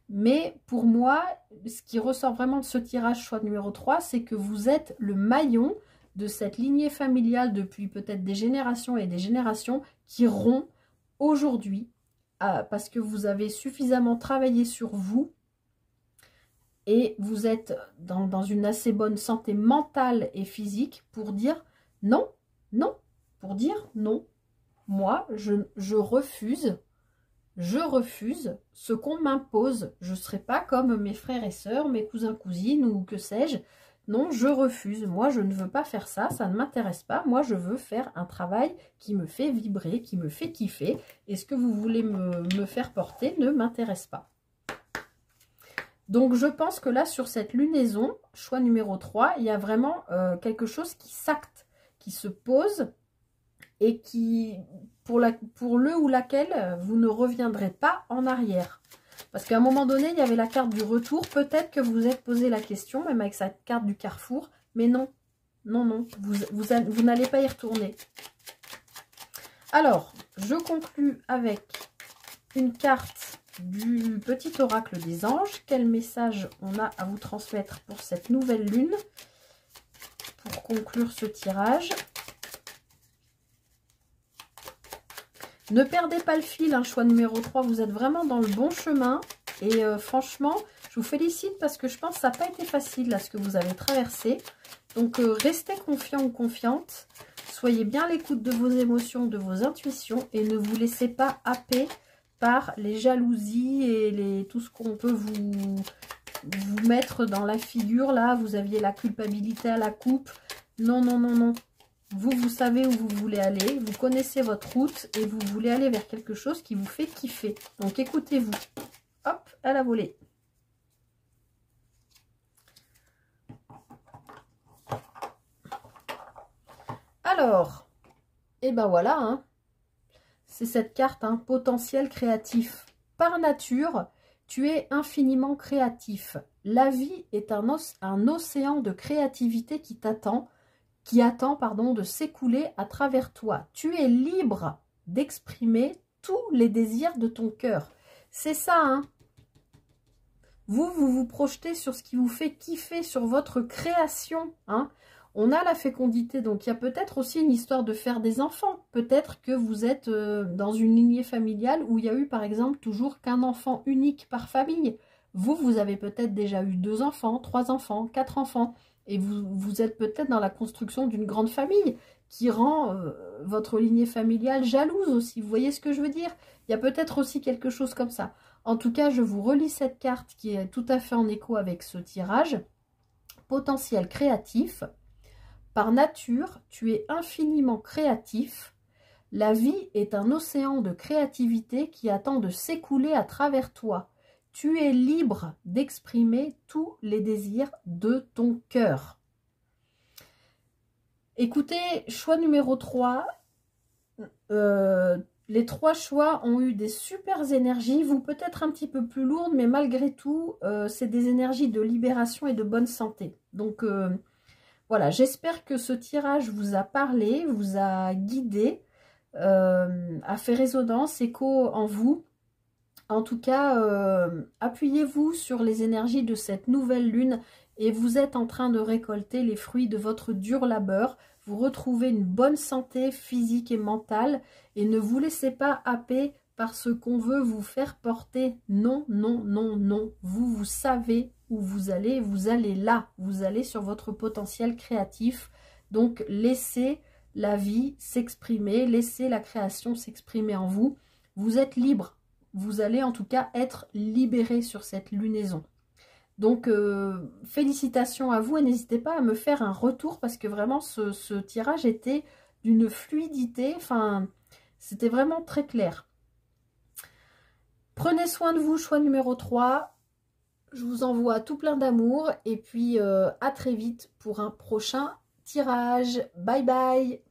mais pour moi, ce qui ressort vraiment de ce tirage choix numéro 3, c'est que vous êtes le maillon de cette lignée familiale depuis peut-être des générations et des générations qui rompt aujourd'hui parce que vous avez suffisamment travaillé sur vous et vous êtes dans une assez bonne santé mentale et physique pour dire non, non, pour dire non. Moi, je refuse ce qu'on m'impose. Je ne serai pas comme mes frères et sœurs, mes cousins, cousines ou que sais-je. Non, je refuse. Moi, je ne veux pas faire ça, ça ne m'intéresse pas. Moi, je veux faire un travail qui me fait vibrer, qui me fait kiffer. Et ce que vous voulez me faire porter ne m'intéresse pas. Donc, je pense que là, sur cette lunaison, choix numéro 3, il y a vraiment quelque chose qui s'acte, qui se pose et qui, pour le ou laquelle, vous ne reviendrez pas en arrière. Parce qu'à un moment donné, il y avait la carte du retour. Peut-être que vous vous êtes posé la question, même avec cette carte du carrefour. Mais non, non, non, vous n'allez pas y retourner. Alors, je conclus avec une carte du petit oracle des anges. Quel message on a à vous transmettre pour cette nouvelle lune pour conclure ce tirage? Ne perdez pas le fil, hein, choix numéro 3, vous êtes vraiment dans le bon chemin. Et franchement, je vous félicite parce que je pense que ça n'a pas été facile là, ce que vous avez traversé. Donc restez confiant ou confiante. Soyez bien à l'écoute de vos émotions, de vos intuitions. Et ne vous laissez pas happer par les jalousies et tout ce qu'on peut vous mettre dans la figure. Là, vous aviez la culpabilité à la coupe. Non, non, non, non. Vous savez où vous voulez aller, vous connaissez votre route et vous voulez aller vers quelque chose qui vous fait kiffer. Donc écoutez-vous. Hop, à la volée. Alors, et ben voilà, hein. C'est cette carte, hein, potentiel créatif. Par nature, tu es infiniment créatif. La vie est un océan de créativité qui attend de s'écouler à travers toi. Tu es libre d'exprimer tous les désirs de ton cœur. C'est ça, hein. Vous projetez sur ce qui vous fait kiffer, sur votre création, hein. On a la fécondité, donc il y a peut-être aussi une histoire de faire des enfants. Peut-être que vous êtes dans une lignée familiale où il y a eu, par exemple, toujours qu'un enfant unique par famille. Vous avez peut-être déjà eu 2 enfants, 3 enfants, 4 enfants. Et vous êtes peut-être dans la construction d'une grande famille qui rend votre lignée familiale jalouse aussi. Vous voyez ce que je veux dire? Il y a peut-être aussi quelque chose comme ça. En tout cas, je vous relis cette carte qui est tout à fait en écho avec ce tirage. Potentiel créatif. Par nature, tu es infiniment créatif. La vie est un océan de créativité qui attend de s'écouler à travers toi. Tu es libre d'exprimer tous les désirs de ton cœur. Écoutez, choix numéro 3. Les 3 choix ont eu des super énergies, vous peut-être un petit peu plus lourdes, mais malgré tout, c'est des énergies de libération et de bonne santé. Donc, voilà, j'espère que ce tirage vous a parlé, vous a guidé, a fait résonance, écho en vous. En tout cas, appuyez-vous sur les énergies de cette nouvelle lune et vous êtes en train de récolter les fruits de votre dur labeur. Vous retrouvez une bonne santé physique et mentale et ne vous laissez pas happer par ce qu'on veut vous faire porter. Non, non, non, non. Vous savez où vous allez là. Vous allez sur votre potentiel créatif. Donc, laissez la vie s'exprimer, laissez la création s'exprimer en vous. Vous êtes libre. Vous allez en tout cas être libéré sur cette lunaison. Donc, félicitations à vous et n'hésitez pas à me faire un retour parce que vraiment, ce tirage était d'une fluidité. Enfin, c'était vraiment très clair. Prenez soin de vous, choix numéro 3. Je vous envoie tout plein d'amour et puis à très vite pour un prochain tirage. Bye bye!